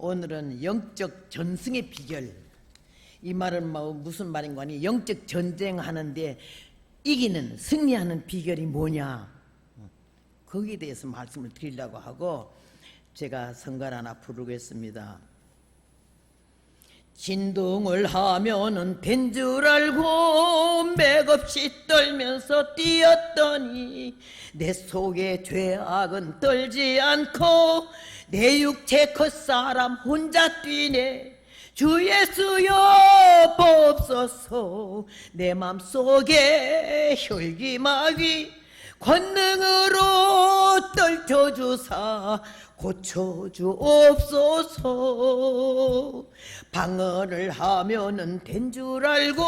오늘은 영적 전승의 비결. 이 말은 뭐 무슨 말인가 하니 영적 전쟁하는데 이기는 승리하는 비결이 뭐냐, 거기에 대해서 말씀을 드리려고 하고 제가 성가를 하나 부르겠습니다. 진동을 하면은 된 줄 알고 맥없이 떨면서 뛰었더니 내 속에 죄악은 떨지 않고 내 육체 겉사람 혼자 뛰네. 주 예수여 보옵소서. 내 맘속에 혈기마귀 권능으로 떨쳐주사 고쳐주옵소서. 방언을 하면은 된 줄 알고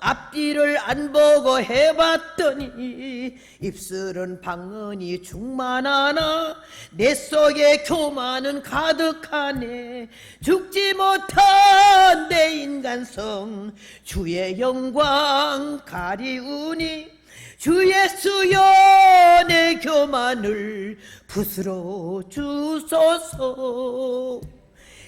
앞뒤를 안 보고 해봤더니 입술은 방언이 충만하나 내 속에 교만은 가득하네. 죽지 못한 내 인간성 주의 영광 가리우니 주 예수여 내 교만을 부스러 주소서.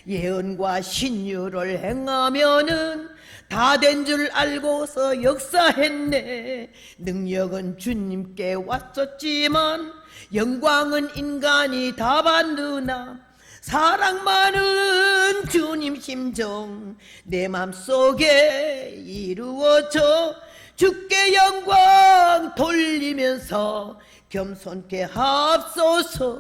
예언과 신유를 행하면은 다 된 줄 알고서 역사했네. 능력은 주님께 왔었지만 영광은 인간이 다 받느나 사랑 많은 주님 심정 내 맘속에 이루어져 주께 영광 돌리면서 겸손케 합소서.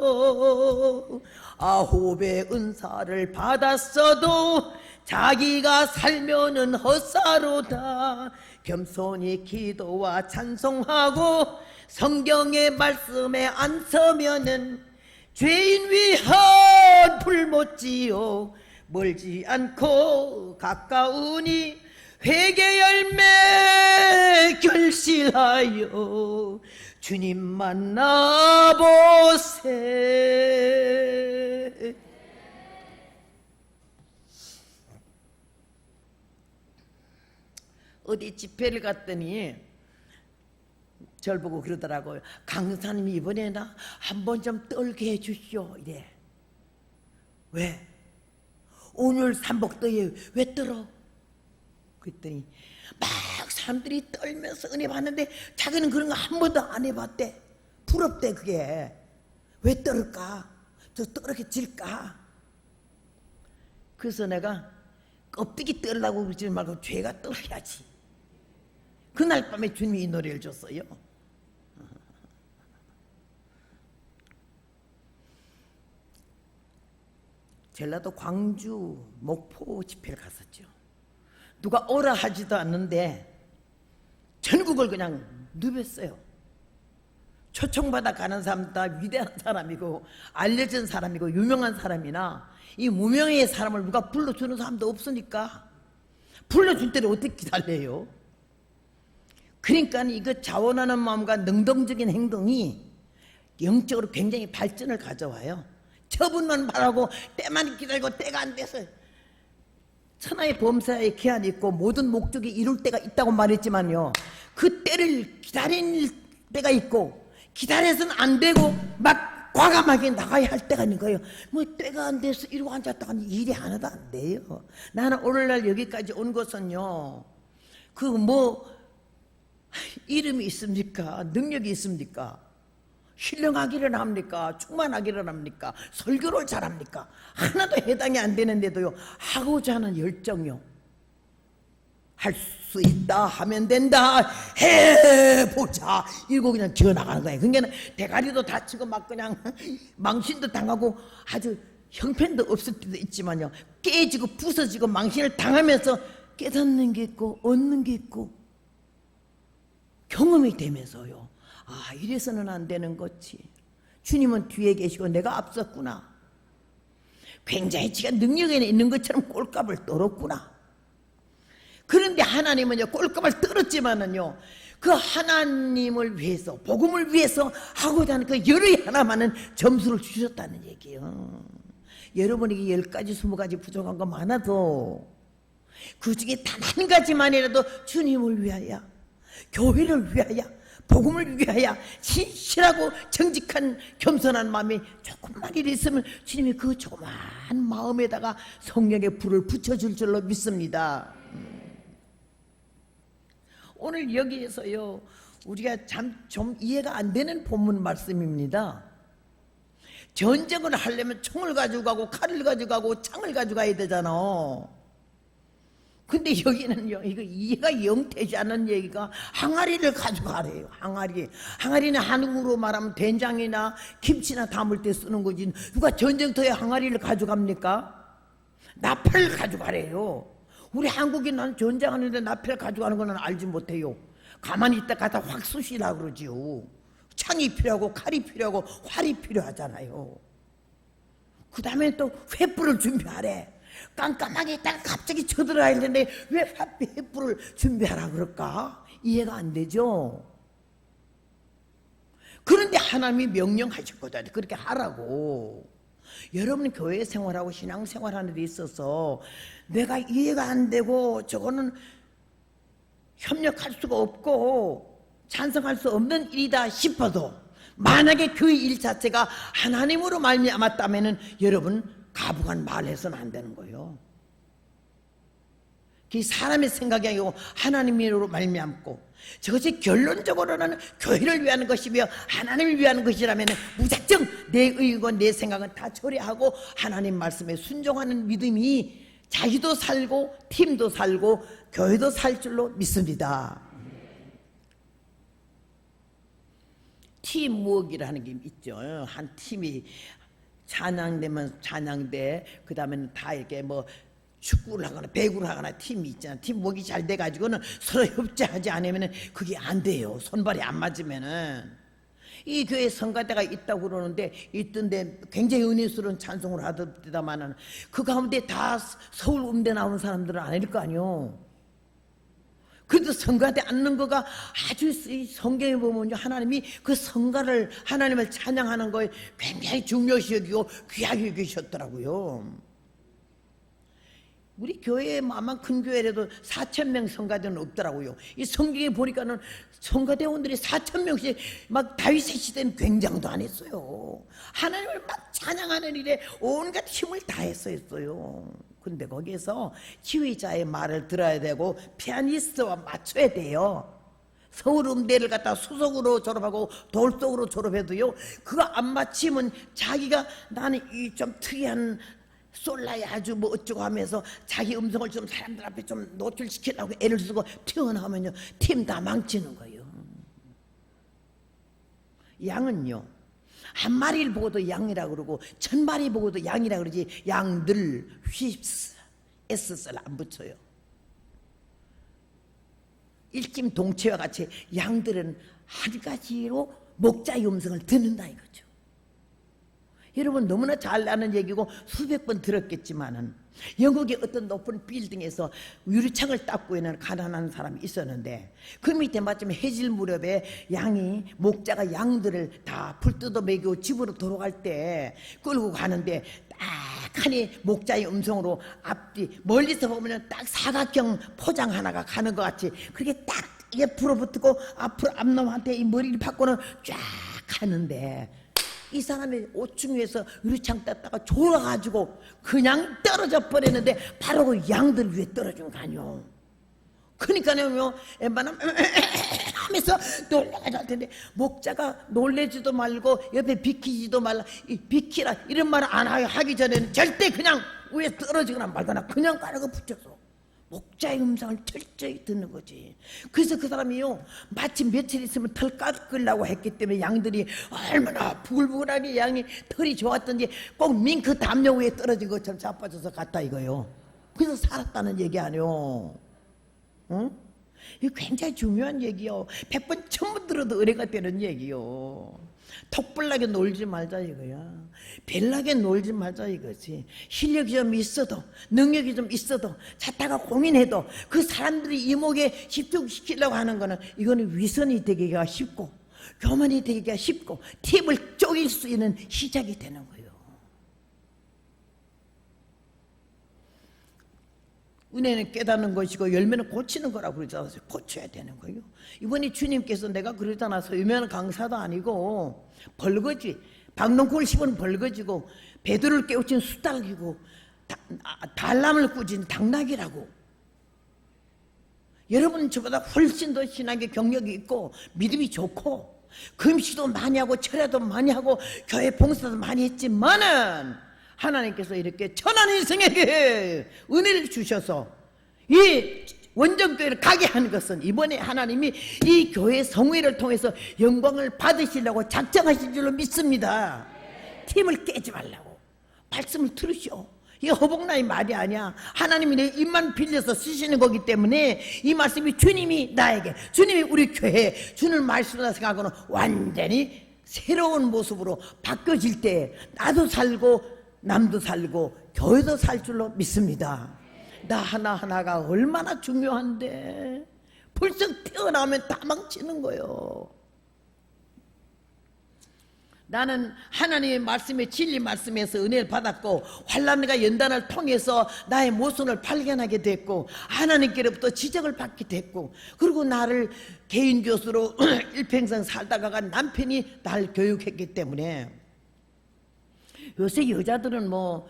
아홉의 은사를 받았어도 자기가 살면은 헛사로다. 겸손히 기도와 찬송하고 성경의 말씀에 안 서면은 죄인 위한 불 못지요. 멀지 않고 가까우니 회개 열매 결실하여 주님 만나보세. 어디 집회를 갔더니 절 보고 그러더라고요. 강사님 이번에나 한번 좀 떨게 해주시오 이래. 왜? 오늘 삼복도에 왜 떨어? 그랬더니 막 사람들이 떨면서 은혜 받는데 자기는 그런 거 한 번도 안 해봤대. 부럽대. 그게 왜 떨을까? 저 떨게 질까? 그래서 내가 껍데기 떨라고 그러지 말고 죄가 떨어야지. 그날 밤에 주님이 이 노래를 줬어요. 전라도 광주 목포 집회를 갔었죠. 누가 오라 하지도 않는데 전국을 그냥 누볐어요. 초청받아 가는 사람 다 위대한 사람이고 알려진 사람이고 유명한 사람이나 이 무명의 사람을 누가 불러주는 사람도 없으니까 불러줄 때를 어떻게 기다려요? 그러니까 이거 자원하는 마음과 능동적인 행동이 영적으로 굉장히 발전을 가져와요. 처분만 바라고 때만 기다리고 때가 안 돼서 천하의 범사에 기한이 있고 모든 목적이 이룰 때가 있다고 말했지만요, 그 때를 기다릴 때가 있고 기다려서는 안 되고 막 과감하게 나가야 할 때가 있는 거예요. 뭐 때가 안 돼서 이러고 앉았다가 일이 하나도 안 돼요. 나는 오늘날 여기까지 온 것은요, 그 뭐 이름이 있습니까? 능력이 있습니까? 신령하기를 합니까? 충만하기를 합니까? 설교를 잘합니까? 하나도 해당이 안 되는데도요, 하고자 하는 열정이요, 할 수 있다 하면 된다 해보자 이러고 그냥 기어나가는 거예요. 그러니까 대가리도 다치고 막 그냥 망신도 당하고 아주 형편도 없을 때도 있지만요, 깨지고 부서지고 망신을 당하면서 깨닫는 게 있고 얻는 게 있고 경험이 되면서요, 아, 이래서는 안 되는 거지. 주님은 뒤에 계시고 내가 앞섰구나. 굉장히 지가 능력에 있는 것처럼 꼴값을 떨었구나. 그런데 하나님은요, 꼴값을 떨었지만은요, 그 하나님을 위해서, 복음을 위해서 하고자 하는 그 열의 하나만은 점수를 주셨다는 얘기예요. 여러분에게 10가지, 20가지 부족한 거 많아도 그 중에 단 한 가지만이라도 주님을 위하여, 교회를 위하여, 복음을 위하여 신실하고 정직한 겸손한 마음이 조금만이라도 있으면 주님이 그 조그만 마음에다가 성령의 불을 붙여줄 줄로 믿습니다. 오늘 여기에서요, 우리가 참 좀 이해가 안 되는 본문 말씀입니다. 전쟁을 하려면 총을 가지고 가고 칼을 가지고 가고 창을 가지고 가야 되잖아. 근데 여기는요, 이거 이해가 영 되지 않는 얘기가 항아리를 가져가래요. 항아리는 한국으로 말하면 된장이나 김치나 담을 때 쓰는 거지. 누가 전쟁터에 항아리를 가져갑니까? 나팔을 가져가래요. 우리 한국인은 전쟁하는데 나팔을 가져가는 거는 알지 못해요. 가만히 있다 가다 확 쑤시라 그러지요. 창이 필요하고 칼이 필요하고 활이 필요하잖아요. 그 다음에 또 횃불을 준비하래. 깜깜하게 있다가 갑자기 쳐들어야 되는데 왜 횃불을 준비하라 그럴까? 이해가 안 되죠. 그런데 하나님이 명령하셨거든. 그렇게 하라고. 여러분 교회 생활하고 신앙 생활하는 데 있어서 내가 이해가 안 되고 저거는 협력할 수가 없고 찬성할 수 없는 일이다 싶어도 만약에 그 일 자체가 하나님으로 말미암았다면은 여러분 가부간 말해서는 안 되는 거예요. 그 사람의 생각이 아니고 하나님으로 말미암고 저것이 결론적으로는 교회를 위한 것이며 하나님을 위한 것이라면 무작정 내 의고 내 생각은 다 처리하고 하나님 말씀에 순종하는 믿음이 자기도 살고 팀도 살고 교회도 살 줄로 믿습니다. 팀워크라는 게 있죠. 한 팀이 찬양되면 찬양대, 그 다음에는 다 이렇게 뭐 축구를 하거나 배구를 하거나 팀이 있잖아. 팀워크가 잘 돼가지고는 서로 협조하지 않으면 그게 안 돼요. 손발이 안 맞으면은. 이 교회 성가대가 있다고 그러는데 있던데 굉장히 은혜스러운 찬송을 하더라마는 그 가운데 다 서울 음대 나오는 사람들은 아닐 거 아니요. 그래도 성가대 앉는 거가 아주 성경에 보면 하나님이 그 성가를 하나님을 찬양하는 거에 굉장히 중요시 여기고 귀하게 여기셨더라고요. 우리 교회에 아마 큰 교회라도 4,000명 성가대는 없더라고요. 이 성경에 보니까는 성가대원들이 4,000명씩 막 다윗의 시대는 굉장도 안 했어요. 하나님을 막 찬양하는 일에 온갖 힘을 다했어요. 근데 거기에서 지휘자의 말을 들어야 되고 피아니스트와 맞춰야 돼요. 서울 음대를 갖다 수석으로 졸업하고 돌석으로 졸업해도요, 그거 안 맞히면 자기가 나는 이 좀 특이한 솔라에 아주 뭐 어쩌고 하면서 자기 음성을 좀 사람들 앞에 좀 노출시키려고 애를 쓰고 튀어나오면요 팀 다 망치는 거예요. 양은요 한 마리를 보고도 양이라 그러고 1,000마리 보고도 양이라 그러지 양들 휩스 S를 안 붙여요. 일심동체와 같이 양들은 한 가지로 목자의 음성을 듣는다 이거죠. 여러분 너무나 잘 아는 얘기고 수백 번 들었겠지만은 영국의 어떤 높은 빌딩에서 유리창을 닦고 있는 가난한 사람이 있었는데 그 밑에 마침 해질 무렵에 양이 목자가 양들을 다 풀 뜯어 먹이고 집으로 돌아갈 때 끌고 가는데 딱하니 목자의 음성으로 앞뒤 멀리서 보면 딱 사각형 포장 하나가 가는 것 같이 그렇게 딱 옆으로 붙고 앞으로 앞놈한테 이 머리를 받고는 쫙 가는데 이 사람이 5층 위에서 유리창 땄다가 졸아가지고 그냥 떨어져 버렸는데 바로 그 양들 위에 떨어진 거 아니요. 그러니까요 웬만하면 하면서 놀라가 잘 텐데 목자가 놀래지도 말고 옆에 비키지도 말라 비키라 이런 말 안 하기 전에는 절대 그냥 위에 떨어지거나 말거나 그냥 가라고 붙여서 목자의 음성을 철저히 듣는 거지. 그래서 그 사람이요 마치 며칠 있으면 털 깎으려고 했기 때문에 양들이 얼마나 부글부글하게 양이 털이 좋았던지 꼭 밍크 담요 위에 떨어진 것처럼 자빠져서 갔다 이거요. 그래서 살았다는 얘기 아니요. 응? 이거 굉장히 중요한 얘기요. 100번 1000번 들어도 은혜가 되는 얘기요. 톡불나게 놀지 말자 이거야. 별나게 놀지 말자 이거지. 실력이 좀 있어도 능력이 좀 있어도 자다가 고민해도 그 사람들이 이목에 집중시키려고 하는 거는 이거는 위선이 되기가 쉽고 교만이 되기가 쉽고 팁을 쪼갤 수 있는 시작이 되는 거예요. 은혜는 깨닫는 것이고 열매는 고치는 거라고 그러잖아요. 고쳐야 되는 거예요. 이번에 주님께서 내가 그러잖아. 유명한 강사도 아니고 벌거지, 박농콩을 씹은 벌거지고 베드로를 깨우친 수탉이고 달람을 꾸진 당나귀라고. 여러분은 저보다 훨씬 더 신앙의 경력이 있고 믿음이 좋고 금식도 많이 하고 철야도 많이 하고 교회 봉사도 많이 했지만은 하나님께서 이렇게 천한 인생에게 은혜를 주셔서 이 원정교회를 가게 하는 것은 이번에 하나님이 이 교회 성회를 통해서 영광을 받으시려고 작정하신 줄로 믿습니다. 팀을 깨지 말라고. 말씀을 들으시오. 이게 허복나의 말이 아니야. 하나님이 내 입만 빌려서 쓰시는 거기 때문에 이 말씀이 주님이 나에게, 주님이 우리 교회에 주는 말씀이라 생각하고는 완전히 새로운 모습으로 바뀌어질 때 나도 살고 남도 살고 교회도 살 줄로 믿습니다. 나 하나하나가 얼마나 중요한데 벌써 태어나면 다 망치는 거예요. 나는 하나님의 말씀에 진리 말씀에서 은혜를 받았고 환난과 연단을 통해서 나의 모순을 발견하게 됐고 하나님께로부터 지적을 받게 됐고 그리고 나를 개인 교수로 일평생 살다가 간 남편이 나를 교육했기 때문에 요새 여자들은 뭐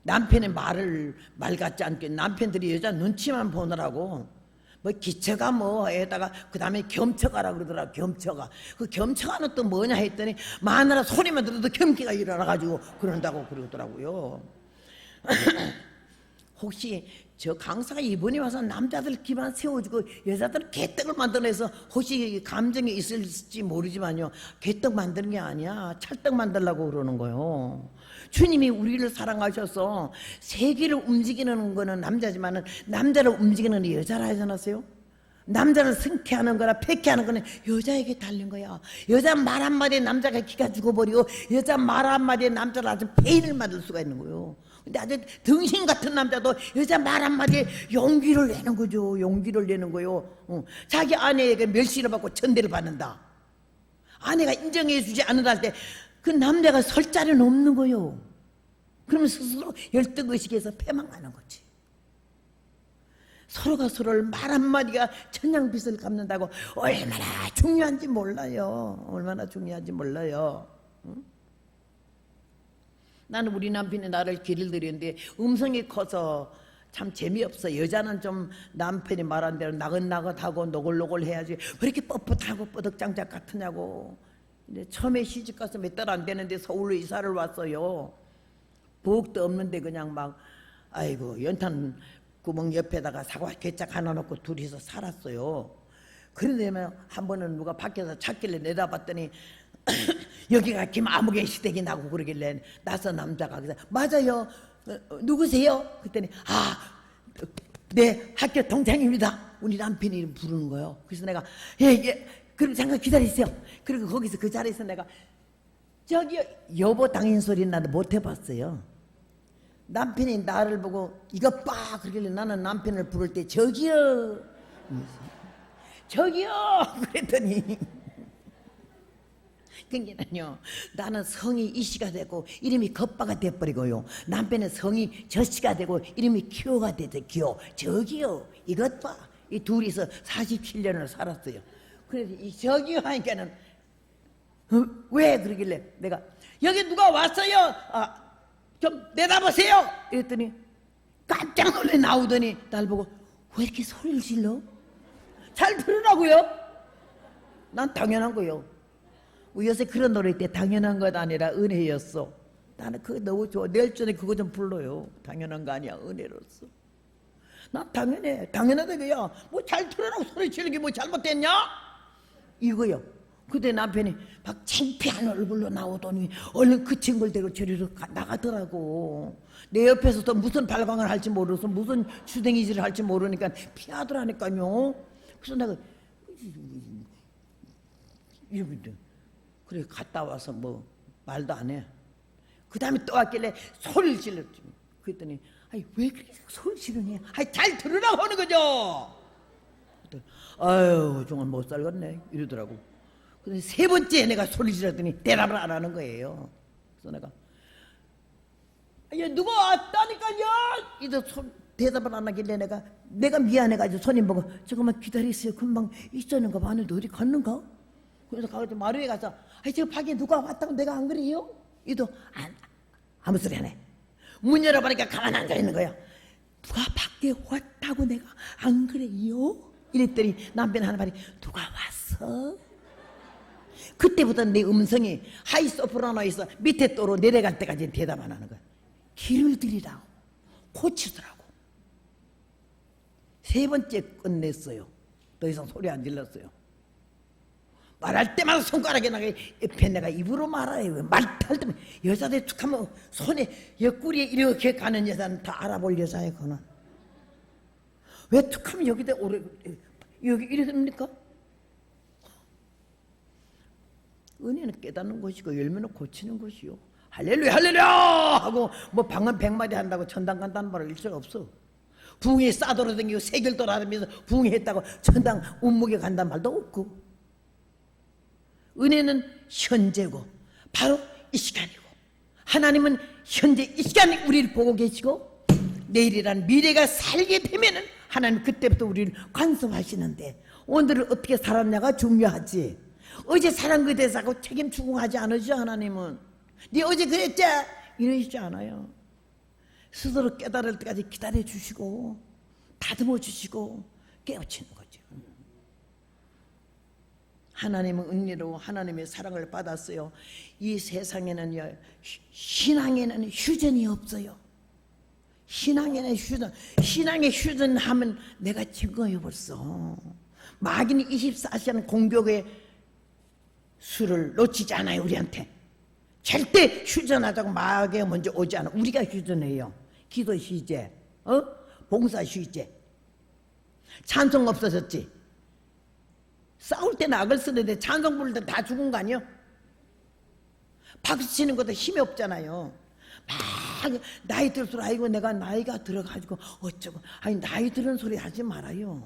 남편의 말 같지 않게 남편들이 여자 눈치만 보느라고 뭐 기처가 뭐에다가 그 다음에 겸처가라 그러더라. 겸처가. 그 겸처가는 또 뭐냐 했더니 마누라 소리만 들어도 경기가 일어나가지고 그런다고 그러더라고요. 혹시 저 강사가 이번에 와서 남자들 기만 세워주고 여자들 개떡을 만들어내서 혹시 감정이 있을지 모르지만요, 개떡 만드는 게 아니야. 찰떡 만들려고 그러는 거예요. 주님이 우리를 사랑하셔서 세계를 움직이는 거는 남자지만은 남자를 움직이는 여자라 하지 않았어요? 남자를 승쾌하는 거나 폐쾌하는 거는 여자에게 달린 거야. 여자 말 한마디에 남자가 기가 죽어버리고 여자 말 한마디에 남자를 아주 페인을 만들 수가 있는 거예요. 근데 아주 등신 같은 남자도 여자 말 한마디에 용기를 내는 거죠. 용기를 내는 거예요. 자기 아내에게 멸시를 받고 천대를 받는다. 아내가 인정해 주지 않는다 할 때 그 남자가 설 자리는 없는 거예요. 그러면 스스로 열등의식에서 패망하는 거지. 서로가 서로를 말 한마디가 천냥빚을 갚는다고 얼마나 중요한지 몰라요. 얼마나 중요한지 몰라요. 응? 나는 우리 남편이 나를 길을 들였는데 음성이 커서 참 재미없어. 여자는 좀 남편이 말한 대로 나긋나긋하고 노골노골 해야지 왜 이렇게 뻣뻣하고 뻐덕장작 같으냐고. 근데 처음에 시집가서 몇 달 안 되는데 서울로 이사를 왔어요. 부엌도 없는데 그냥 막 아이고 연탄 구멍 옆에다가 사과 개짝 하나 놓고 둘이서 살았어요. 그런데 한 번은 누가 밖에서 찾길래 내다봤더니 여기가 김아무개 시댁이 나고 그러길래 낯선 남자가 그래서 맞아요. 누구세요? 그랬더니 네 학교 동창입니다. 우리 남편이 부르는 거예요. 그래서 내가 예 그럼 잠깐 기다리세요. 그리고 거기서 그 자리에서 내가 저기 여보 당인 소리 나도 못 해봤어요. 남편이 나를 보고 이것 봐 그러길래 나는 남편을 부를 때 저기요 그랬더니 그게는요 나는 성이 이씨가 되고 이름이 겉바가 돼버리고요 남편의 성이 저씨가 되고 이름이 기호가 되죠. 기호 저기요 이것 봐 이 둘이서 47년을 살았어요. 그래서 이 저기요 하니까는 왜 그러길래 내가 여기 누가 왔어요. 좀 내다보세요. 이랬더니 깜짝 놀래 나오더니 날 보고 왜 이렇게 소리를 질러? 잘 들으라고요. 난 당연한 거요. 요새 그런 노래 때 당연한 것 아니라 은혜였어. 나는 그거 너무 좋아. 내일 전에 그거 좀 불러요. 당연한 거 아니야. 은혜로서. 난 당연해. 당연하다 그야. 뭐 잘 들으라고 소리 지르는 게 뭐 잘못됐냐? 이거요. 그때 남편이 막 창피한 얼굴로 나오더니 얼른 그 친구를 데리고 저리로 나가더라고. 내 옆에서도 무슨 발광을 할지 모르서 무슨 주댕이질을 할지 모르니까 피하더라니까요. 그래서 내가 이러는데 그래 갔다 와서 뭐 말도 안 해. 그 다음에 또 왔길래 소리를 질렀지. 그랬더니 아이 왜 그렇게 소리 지르니? 아이 잘 들으라고 하는 거죠. 아유 정말 못 살겠네 이러더라고. 근데 세 번째 내가 소리 지르더니 대답을 안 하는 거예요. 그래서 내가 누가 왔다니까요. 이제 대답을 안 하길래 내가 미안해가지고 손님 보고 조금만 기다리세요. 금방 있었는 거 봤는데 어디 갔는가? 그래서 가서 마루에 가서 저 밖에 누가 왔다고 내가 안 그래요? 이도 아무 소리 안 해. 문 열어보니까 가만 앉아 있는 거야. 누가 밖에 왔다고 내가 안 그래요? 이랬더니 남편 하는 말이 누가 왔어? 그때부터 내 음성이 하이 소프라노에서 밑에 또로 내려갈 때까지 대답 안 하는 거야. 길을 들이라고 고치더라고. 3번째 끝냈어요. 더 이상 소리 안 질렀어요. 말할 때마다 손가락에 나게 옆에 내가 입으로 말아요. 말할 때마다 여자들 툭하면 손에 옆구리에 이렇게 가는 여자는 다 알아볼 여자예요. 그거는 왜 툭하면 여기다 오래 여기 이래 됩니까? 은혜는 깨닫는 것이고 열매는 고치는 것이요. 할렐루야 할렐루야 하고 뭐 방언 100마디 한다고 천당 간다는 말을 일절 없어. 부흥에 싸돌아다니고 세계를 돌아다니면서 부흥했다고 천당 운목에 간다는 말도 없고. 은혜는 현재고 바로 이 시간이고 하나님은 현재 이 시간에 우리를 보고 계시고 내일이란 미래가 살게 되면은 하나님 그때부터 우리를 관섭하시는데 오늘을 어떻게 살았냐가 중요하지. 어제 살한 것에 대해서 책임 추궁하지 않으시죠. 하나님은 네 어제 그랬지 이러시지 않아요. 스스로 깨달을 때까지 기다려 주시고 다듬어 주시고 깨우치는 거죠. 하나님은 은혜로 하나님의 사랑을 받았어요. 이 세상에는요 신앙에는 휴전이 없어요. 신앙에는 휴전, 신앙의 휴전하면 내가 증거해 벌써. 마귀는 24시간 공격의 수를 놓치지 않아요. 우리한테 절대 휴전하자고 마귀가 먼저 오지 않아. 우리가 휴전해요. 기도 휴제, 봉사 휴제. 찬송 없어졌지. 싸울 때는 악을 쓰는데 찬송 부를 때 다 죽은 거 아니요? 박수 치는 것도 힘이 없잖아요. 막 나이 들수록 아이고 내가 나이가 들어가지고 어쩌고 아니 나이 들은 소리 하지 말아요.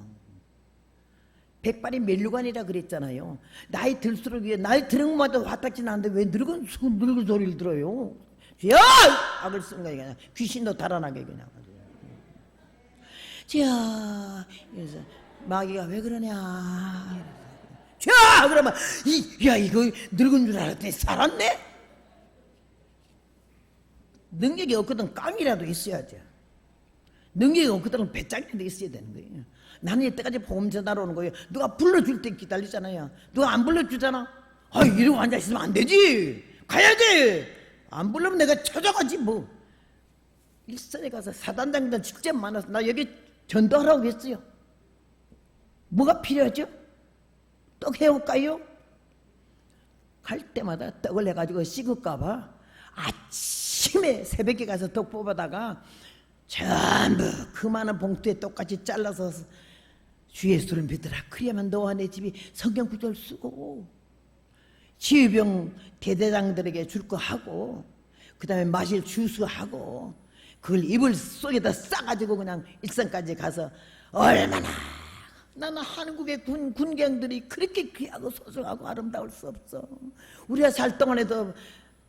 백발이 멸류관이라 그랬잖아요. 나이 들수록 나이 들은 것마다 화딱지 나는데 왜 늙은 소리를 들어요? 야! 악을 쓰는 거야 그냥 귀신도 달아나게 그냥. 자, 그래서 마귀가 왜 그러냐? 자, 그러면 야 이거 늙은 줄 알았더니 살았네? 능력이 없거든 깡이라도 있어야죠. 능력이 없거든 배짱이라도 있어야 되는 거예요. 나는 이때까지 보험 전화로 오는 거예요. 누가 불러줄 때 기다리잖아요. 누가 안 불러주잖아. 아 이러고 앉아있으면 안 되지. 가야지. 안 불러면 내가 찾아가지 뭐. 일선에 가서 사단장들 직접 만나서 나 여기 전도하라고 했어요. 뭐가 필요하죠? 떡 해올까요? 갈 때마다 떡을 해가지고 식을까봐 아침에 새벽에 가서 떡 뽑아다가 전부 그 많은 봉투에 똑같이 잘라서 주 예수를 믿으라. 그래야만 너와 내 집이 성경 구절 쓰고 지휘병 대대장들에게 줄 거 하고 그 다음에 마실 주스 하고 그걸 이불 속에다 싸가지고 그냥 일산까지 가서 얼마나 나는 한국의 군경들이 그렇게 귀하고 소중하고 아름다울 수 없어. 우리가 살 동안에도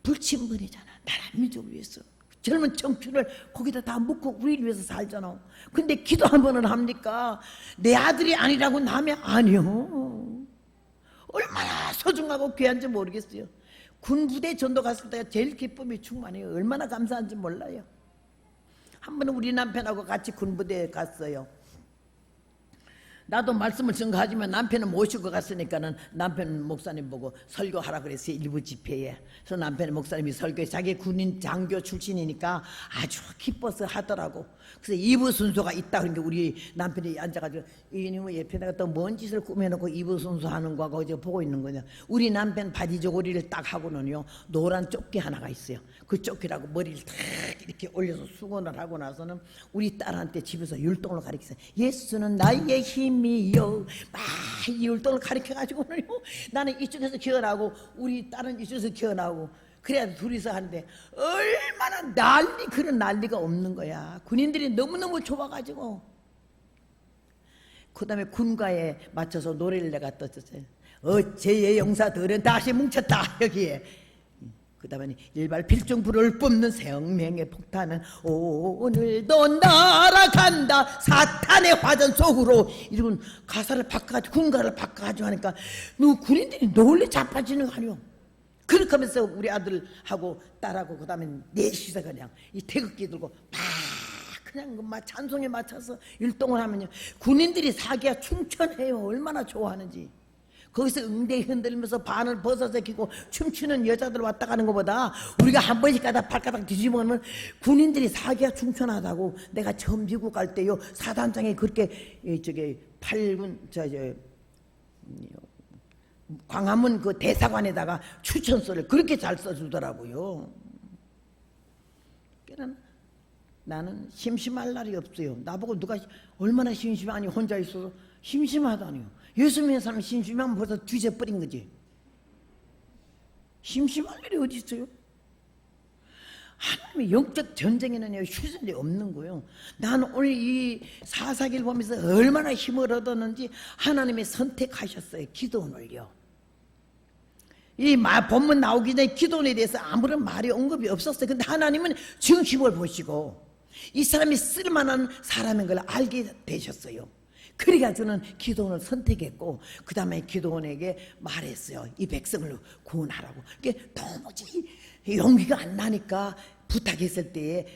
불침번이잖아. 나라 민족을 위해서 젊은 청춘을 거기다 다 묻고 우리를 위해서 살잖아. 근데 기도 한 번은 합니까? 내 아들이 아니라고 하면 아니요. 얼마나 소중하고 귀한지 모르겠어요. 군부대 전도 갔을 때가 제일 기쁨이 충만해요. 얼마나 감사한지 몰라요. 한 번은 우리 남편하고 같이 군부대에 갔어요. 나도 말씀을 증거하지만 남편은 모시고 갔으니까는 남편 목사님 보고 설교하라 그랬어요. 일부 집회에. 그래서 남편 목사님이 설교에 자기 군인 장교 출신이니까 아주 기뻐서 하더라고. 그래서 2부 순서가 있다 그러니까 우리 남편이 앉아가지고 이놈의 옆에다가 또 뭔 짓을 꾸며놓고 2부 순서 하는 거하고 이제 보고 있는 거냐. 우리 남편 바지 저고리를 딱 하고는요 노란 조끼 하나가 있어요. 그 조끼라고 머리를 탁 이렇게 올려서 수건을 하고 나서는 우리 딸한테 집에서 율동을 가르쳤어요. 예수는 나의 힘이요. 막 율동을 가르쳐가지고는요 나는 이쪽에서 기어나고 우리 딸은 이쪽에서 기어나고 그래야 둘이서 하는데 얼마나 그런 난리가 없는 거야. 군인들이 너무너무 좋아가지고 그 다음에 군가에 맞춰서 노래를 내가 떴었어요. 어째의 용사들은 다시 뭉쳤다 여기에. 그 다음에 일발필중불을 뿜는 생명의 폭탄은 오늘도 날아간다 사탄의 화전 속으로. 이런 가사를 바꿔가지고 군가를 바꿔가지고 하니까 군인들이 놀래 자빠지는 거 아니오. 그렇게 하면서 우리 아들하고 딸하고 그 다음에 넷이서 그냥 이 태극기 들고 막 그냥 막 찬송에 맞춰서 율동을 하면요, 군인들이 사기야 춤춰해요. 얼마나 좋아하는지. 거기서 응대 흔들면서 반을 벗어서 끼고 춤추는 여자들 왔다 가는 것보다 우리가 한 번씩 가다 발가락 뒤집으면 군인들이 사기야 춤춰하다고. 내가 처음 미국 갈 때요, 사단장에 그렇게 저기 8군 광화문 그 대사관에다가 추천서를 그렇게 잘 써주더라고요. 나는 심심할 날이 없어요. 나보고 누가 얼마나 심심하니 혼자 있어서. 심심하다니요. 예수 믿는 사람 심심하면 벌써 뒤져버린 거지. 심심할 일이 어디 있어요? 하나님의 영적 전쟁에는 휴전이 없는 거예요. 나는 오늘 이 사사기를 보면서 얼마나 힘을 얻었는지. 하나님이 선택하셨어요, 기도원을요. 이 본문 나오기 전에 기도원에 대해서 아무런 말이 언급이 없었어요. 근데 하나님은 중심을 보시고 이 사람이 쓸만한 사람인 걸 알게 되셨어요. 그래가지고는 기도원을 선택했고 그 다음에 기도원에게 말했어요. 이 백성을 구원하라고. 그게 도무지 용기가 안 나니까 부탁했을 때에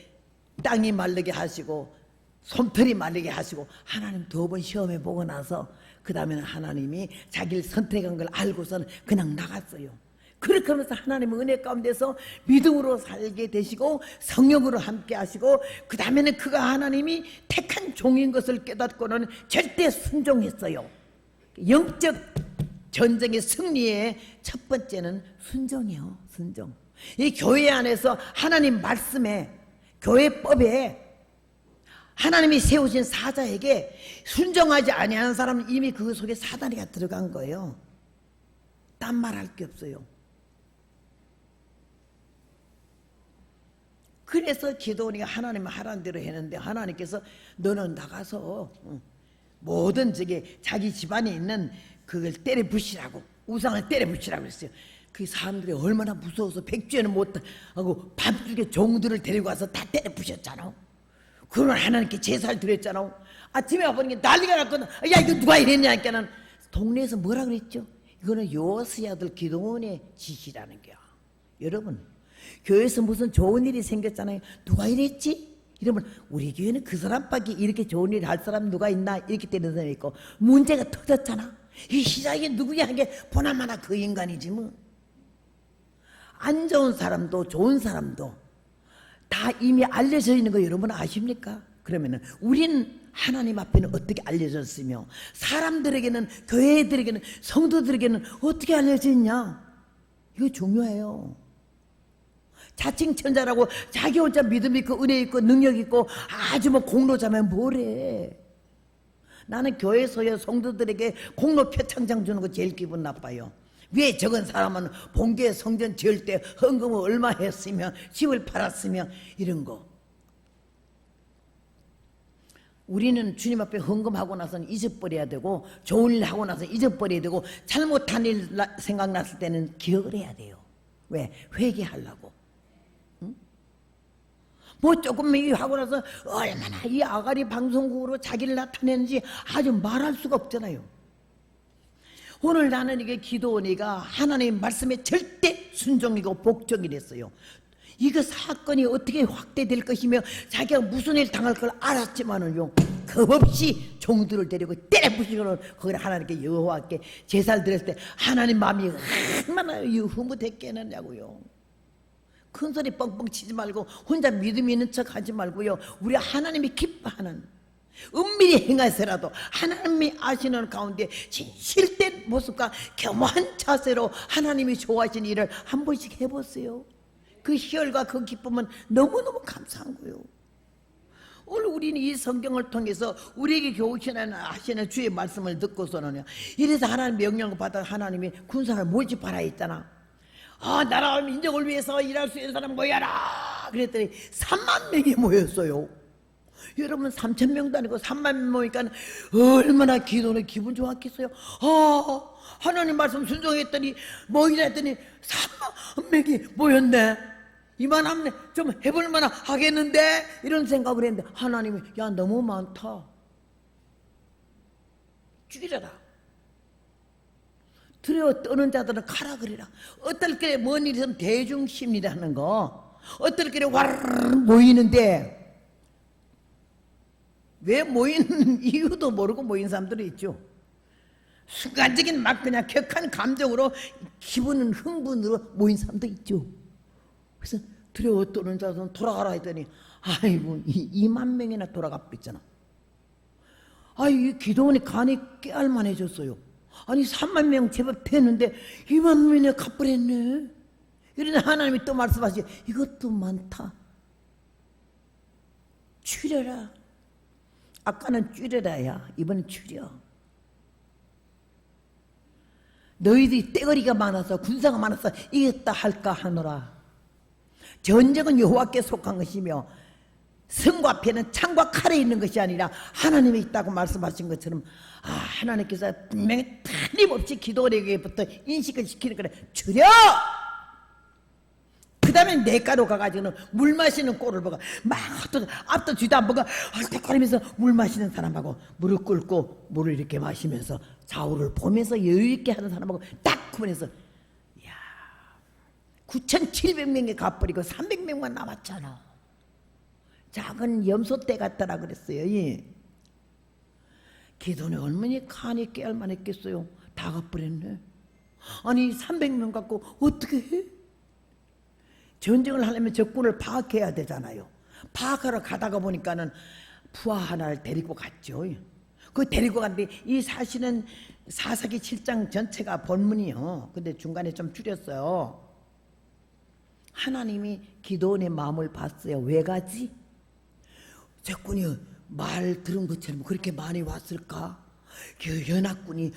땅이 마르게 하시고 솜털이 마르게 하시고 하나님 2번 시험해 보고 나서 그 다음에는 하나님이 자기를 선택한 걸 알고서는 그냥 나갔어요. 그렇게 하면서 하나님의 은혜 가운데서 믿음으로 살게 되시고 성령으로 함께 하시고 그 다음에는 그가 하나님이 택한 종인 것을 깨닫고는 절대 순종했어요. 영적 전쟁의 승리의 첫 번째는 순종이요. 순종. 이 교회 안에서 하나님 말씀에, 교회법에 하나님이 세우신 사자에게 순종하지 아니하는 사람은 이미 그 속에 사다리가 들어간 거예요. 딴 말 할 게 없어요. 그래서 기도원이가 하나님 하라는 대로 했는데 하나님께서 너는 나가서 모든 자기 집안에 있는 그걸 때려 부시라고, 우상을 때려 부시라고 했어요. 그 사람들이 얼마나 무서워서 백주에는 못하고 밤중에 종들을 데리고 와서 다 때려 부셨잖아. 그러면 하나님께 제사를 드렸잖아. 아침에 와보니까 난리가 났거든. 야, 이거 누가 이랬냐니까는 동네에서 뭐라 그랬죠? 이거는 요아스의 아들 기도원의 짓이라는 거야. 여러분, 교회에서 무슨 좋은 일이 생겼잖아요. 누가 이랬지? 이러면 우리 교회는 그 사람밖에 이렇게 좋은 일 할 사람 누가 있나? 이렇게 되는 사람이 있고 문제가 터졌잖아. 이 시작이 누구야? 하게 보나마나 그 인간이지 뭐. 안 좋은 사람도 좋은 사람도 다 이미 알려져 있는 거 여러분 아십니까? 그러면은 우리는 하나님 앞에는 어떻게 알려졌으며 사람들에게는, 교회들에게는, 성도들에게는 어떻게 알려져 있냐? 이거 중요해요. 자칭 천자라고 자기 혼자 믿음 있고 은혜 있고 능력 있고 아주 뭐 공로자면 뭐래. 나는 교회에서요 성도들에게 공로 표창장 주는 거 제일 기분 나빠요. 왜 적은 사람은 본교회 성전 지을 때 헌금을 얼마 했으며 집을 팔았으며 이런 거. 우리는 주님 앞에 헌금하고 나서는 잊어버려야 되고 좋은 일 하고 나서 잊어버려야 되고 잘못한 일 생각났을 때는 기억을 해야 돼요. 왜? 회개하려고. 뭐 조금 하고 나서 얼마나 이 아가리 방송국으로 자기를 나타내는지 아주 말할 수가 없잖아요. 오늘 나는 이게 기도원이가 하나님 말씀에 절대 순종이고 복종이랬어요. 이거 사건이 어떻게 확대될 것이며 자기가 무슨 일 당할 걸 알았지만은요 겁없이 종들을 데리고 때려부시고는 거기를 하나님께 여호와께 제사를 드렸을 때 하나님 마음이 얼마나 흐뭇했겠느냐고요. 큰 소리 뻥뻥 치지 말고 혼자 믿음 있는 척 하지 말고요. 우리 하나님이 기뻐하는 은밀히 행하세라도 하나님이 아시는 가운데 진실된 모습과 겸허한 자세로 하나님이 좋아하시는 일을 한 번씩 해보세요. 그 희열과 그 기쁨은 너무너무 감사한 거예요. 오늘 우리는 이 성경을 통해서 우리에게 교훈하시는 주의 말씀을 듣고서는 이래서 하나님 명령을 받아 하나님이 군사를 모집하라 했잖아. 나라와 민족을 위해서 일할 수 있는 사람 모여라 그랬더니 3만 명이 모였어요. 여러분 3,000명도 아니고 3만 명 모이니까 얼마나 기도는 기분 좋았겠어요. 하나님 말씀 순종했더니 모이라 했더니 3만 명이 모였네. 이만하면 좀 해볼 만한 하겠는데 이런 생각을 했는데 하나님이 야 너무 많다. 죽이려라. 두려워 떠는 자들은 가라 그래라. 어떨 때 뭔 일이 있으면 대중심리라는 거 어떨 때 와르르 모이는데 왜 모이는 이유도 모르고 모인 사람들이 있죠. 순간적인 막 그냥 격한 감정으로 기분은 흥분으로 모인 사람도 있죠. 그래서 두려워 떠는 자들은 돌아가라 했더니 아이고 2만 명이나 돌아가 있잖아. 이 기도원이 간이 깨알만해졌어요. 아니 3만 명 제법 됐는데 2만 명이나 갚으랬네. 이러니 하나님이 또 말씀하시죠. 이것도 많다. 줄여라. 아까는 줄여라야 이번엔 줄여. 너희들이 떼거리가 많아서 군사가 많아서 이겼다 할까 하노라. 전쟁은 여호와께 속한 것이며 성과 앞에는 창과 칼에 있는 것이 아니라 하나님이 있다고 말씀하신 것처럼 하나님께서 분명히 틀림없이 기도력에부터 인식을 시키는 거래. 줄여! 그 다음에 내가로 가가지고는 물 마시는 꼴을 보고 막 앞도 뒤도 안 보고 헐떡거리면서 물 마시는 사람하고 무릎 꿇고 물을 이렇게 마시면서 좌우를 보면서 여유있게 하는 사람하고 딱 구분해서 9,700명이 가버리고 300명만 남았잖아. 작은 염소떼 같다라 그랬어요. 기도는 얼마나 간이 깨알만 했겠어요. 다 가버렸네. 아니 300명 갖고 어떻게 해? 전쟁을 하려면 적군을 파악해야 되잖아요. 파악하러 가다가 보니까는 부하 하나를 데리고 갔죠. 그 데리고 갔는데 이 사실은 사사기 7장 전체가 본문이요. 근데 중간에 좀 줄였어요. 하나님이 기도원의 마음을 봤어요. 왜 가지? 적군이 말 들은 것처럼 그렇게 많이 왔을까? 그 연합군이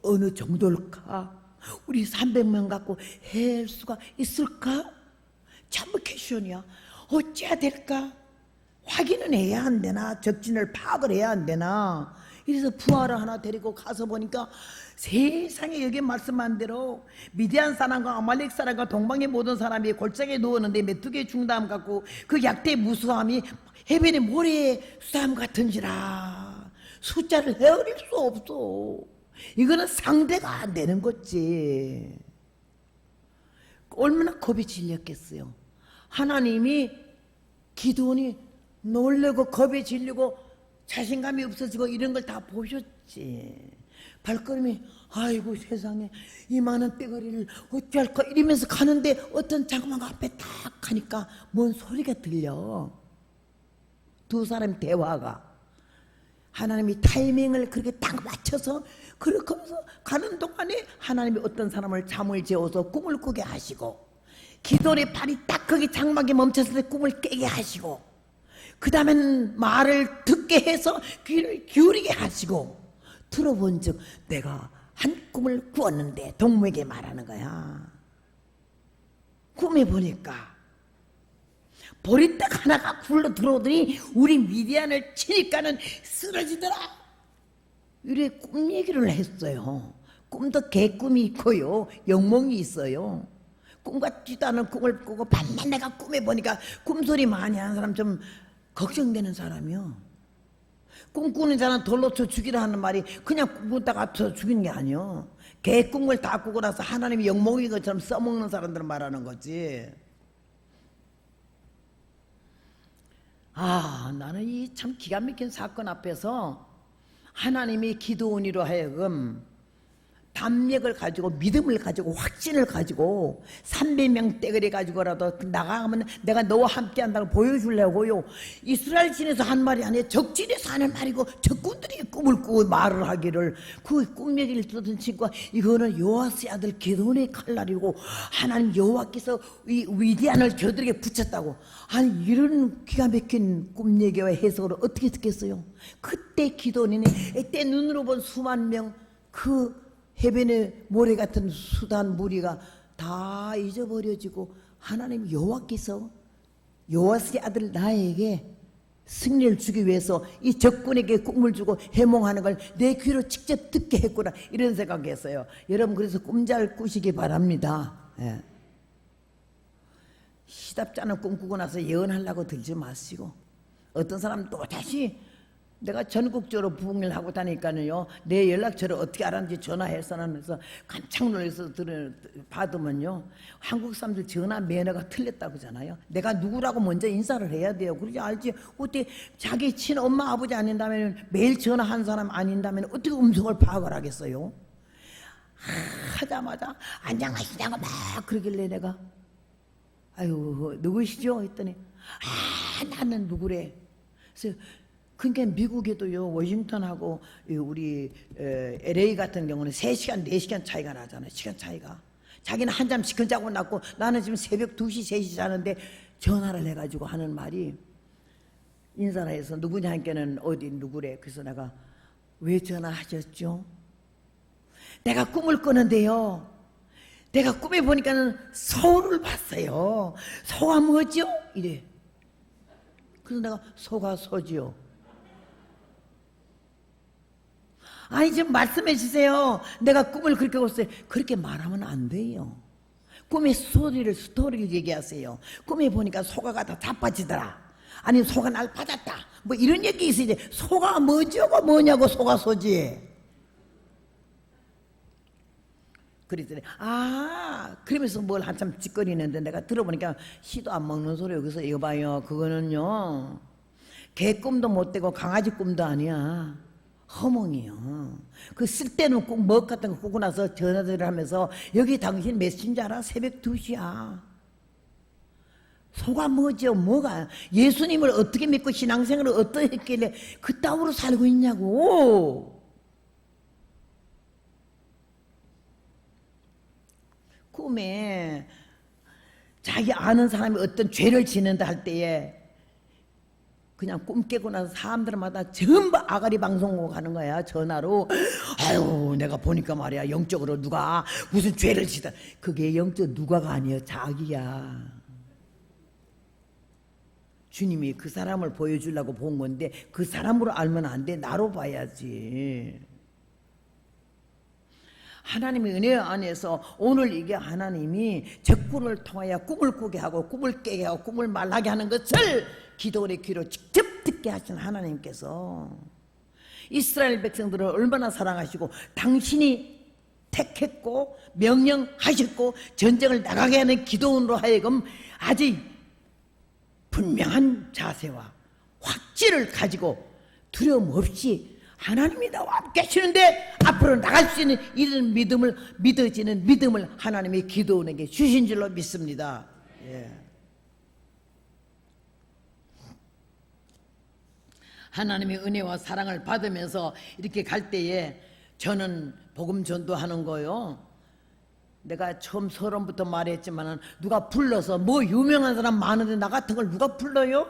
어느 정도일까? 우리 300명 갖고 할 수가 있을까? 전부 퀘션이야. 어찌해야 될까? 확인은 해야 안 되나? 적진을 파악을 해야 안 되나? 이래서 부하를 하나 데리고 가서 보니까 세상에 여기 말씀한 대로 미디안 사람과 아말렉 사람과 동방의 모든 사람이 골짜기에 누웠는데 메뚜기의 중담 갖고 그 약대의 무수함이 해변의 모래의 수담 같은지라. 숫자를 헤아릴 수 없어. 이거는 상대가 안 되는 거지. 얼마나 겁이 질렸겠어요. 하나님이 기도원이 놀래고 겁에 질리고 자신감이 없어지고 이런 걸 다 보셨지. 발걸음이 아이고 세상에 이 많은 떼거리를 어찌할까 이러면서 가는데 어떤 장막 앞에 딱 가니까 뭔 소리가 들려. 두 사람 대화가 하나님이 타이밍을 그렇게 딱 맞춰서 그렇게 하면서 가는 동안에 하나님이 어떤 사람을 잠을 재워서 꿈을 꾸게 하시고 기도의 발이 딱 거기 장막에 멈췄을 때 꿈을 깨게 하시고 그 다음엔 말을 듣게 해서 귀를 기울이게 하시고 들어본 즉 내가 한 꿈을 꾸었는데 동무에게 말하는 거야. 꿈에 보니까 보리떡 하나가 굴러 들어오더니 우리 미디안을 치니까는 쓰러지더라. 이래 꿈 얘기를 했어요. 꿈도 개꿈이 있고요 영몽이 있어요. 꿈 같지도 않은 꿈을 꾸고 밤낮 내가 꿈에 보니까 꿈소리 많이 하는 사람 좀 걱정되는 사람이요. 꿈꾸는 자는 돌로 쳐 죽이라 하는 말이 그냥 꿈꾸다가 쳐 죽이는 게 아니요. 개꿈을 다 꾸고 나서 하나님이 영몽인 것처럼 써먹는 사람들을 말하는 거지. 나는 이 참 기가 막힌 사건 앞에서 하나님이 기도원이로 하여금 담력을 가지고 믿음을 가지고 확신을 가지고 300명 떼거리 가지고라도 나가면 내가 너와 함께 한다고 보여주려고요. 이스라엘 진에서 한 말이 아니에요. 적진에서 하는 말이고 적군들이 꿈을 꾸고 말을 하기를 그 꿈 얘기를 듣던 친구가 이거는 요아스의 아들 기드온의 칼날이고 하나님 여호와께서 이 위대한을 저들에게 붙였다고. 아니 이런 기가 막힌 꿈 얘기와 해석을 어떻게 듣겠어요? 그때 기드온이 이때 눈으로 본 수만 명 그 해변의 모래 같은 수단 무리가 다 잊어버려지고 하나님 여호와께서 요아스의 아들 나에게 승리를 주기 위해서 이 적군에게 꿈을 주고 해몽하는 걸 내 귀로 직접 듣게 했구나, 이런 생각했어요. 여러분, 그래서 꿈 잘 꾸시기 바랍니다. 예. 시답지 않은 꿈 꾸고 나서 예언하려고 들지 마시고, 어떤 사람 또 다시 내가 전국적으로 부흥을 하고 다니까요, 내 연락처를 어떻게 알았는지 전화해서는 해서 깜짝 놀라서 받으면요, 한국 사람들 전화 매너가 틀렸다고 하잖아요. 내가 누구라고 먼저 인사를 해야 돼요. 그러지 알지. 어떻게 자기 친엄마 아버지 아닌다면, 매일 전화한 사람 아닌다면 어떻게 음성을 파악을 하겠어요? 하자마자 안녕하시냐고 막 그러길래 내가 아유 누구시죠? 했더니 나는 누구래. 그래서 그러니까 미국에도요, 워싱턴하고 우리 LA 같은 경우는 3시간 4시간 차이가 나잖아요. 시간 차이가. 자기는 한잠 시큰 자고 났고 나는 지금 새벽 2시 3시 자는데 전화를 해가지고 하는 말이, 인사를 해서 누구냐 하니까는 어디 누구래. 그래서 내가 왜 전화하셨죠? 내가 꿈을 꾸는데요, 내가 꿈에 보니까는 소를 봤어요. 소가 뭐죠? 이래. 그래서 내가 소가 소지요. 아니 좀 말씀해 주세요. 내가 꿈을 그렇게 꿨어요. 그렇게 말하면 안 돼요. 꿈의 스토리를 얘기하세요. 꿈에 보니까 소가 가다 자빠지더라, 아니 소가 날 받았다, 뭐 이런 얘기 있어야지. 소가 뭐죠가 뭐냐고. 소가 소지. 그랬더니 그러면서 뭘 한참 짓거리는데 내가 들어보니까 시도 안 먹는 소리. 여기서 이거 봐요, 그거는요 개 꿈도 못 되고 강아지 꿈도 아니야. 허몽이요. 그 쓸데없는 꿈, 먹 같은 거 꾸고 나서 전화들을 하면서 여기 당신 몇 시인지 알아? 새벽 2시야. 소가 뭐죠? 뭐가? 예수님을 어떻게 믿고 신앙생활을 어떻게 했길래 그따위로 살고 있냐고. 꿈에 자기 아는 사람이 어떤 죄를 지는다 할 때에 그냥 꿈 깨고 나서 사람들마다 전부 아가리 방송국 하는 거야, 전화로. 아유 내가 보니까 말이야, 영적으로 누가 무슨 죄를 지다. 그게 영적 누가가 아니에요, 자기야. 주님이 그 사람을 보여주려고 본 건데 그 사람으로 알면 안 돼, 나로 봐야지. 하나님의 은혜 안에서 오늘 이게 하나님이 적군을 통하여 꿈을 꾸게 하고 꿈을 깨게 하고 꿈을 말하게 하는 것을 기도의 귀로 직접 듣게 하신 하나님께서 이스라엘 백성들을 얼마나 사랑하시고 당신이 택했고 명령하셨고 전쟁을 나가게 하는 기도원으로 하여금 아주 분명한 자세와 확신을 가지고 두려움 없이 하나님이 나와 함께 하시는데 앞으로 나갈 수 있는 이런 믿음을, 믿어지는 믿음을 하나님이 기도원에게 주신 줄로 믿습니다. 예. 하나님의 은혜와 사랑을 받으면서 이렇게 갈 때에 저는 복음 전도하는 거요, 내가 처음 서론부터 말했지만 누가 불러서 뭐 유명한 사람 많은데 나 같은 걸 누가 불러요?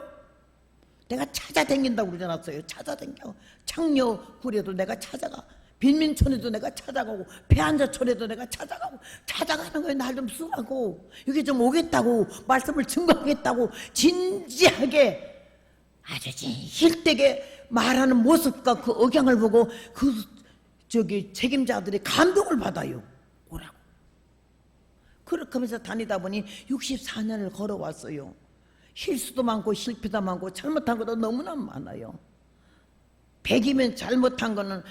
내가 찾아다닌다고 그러지 않았어요? 찾아다니고 창녀굴에도 내가 찾아가, 빈민촌에도 내가 찾아가고 배한자촌에도 내가 찾아가고 찾아가는 거에 날 좀 쓰라고, 여기 좀 오겠다고, 말씀을 증거하겠다고 진지하게 아주 진실되게 말하는 모습과 그 억양을 보고 그 책임자들이 감동을 받아요. 오라고. 그렇게 하면서 다니다 보니 64년을 걸어왔어요. 실수도 많고 실패도 많고 잘못한 것도 너무나 많아요. 100이면 잘못한 거는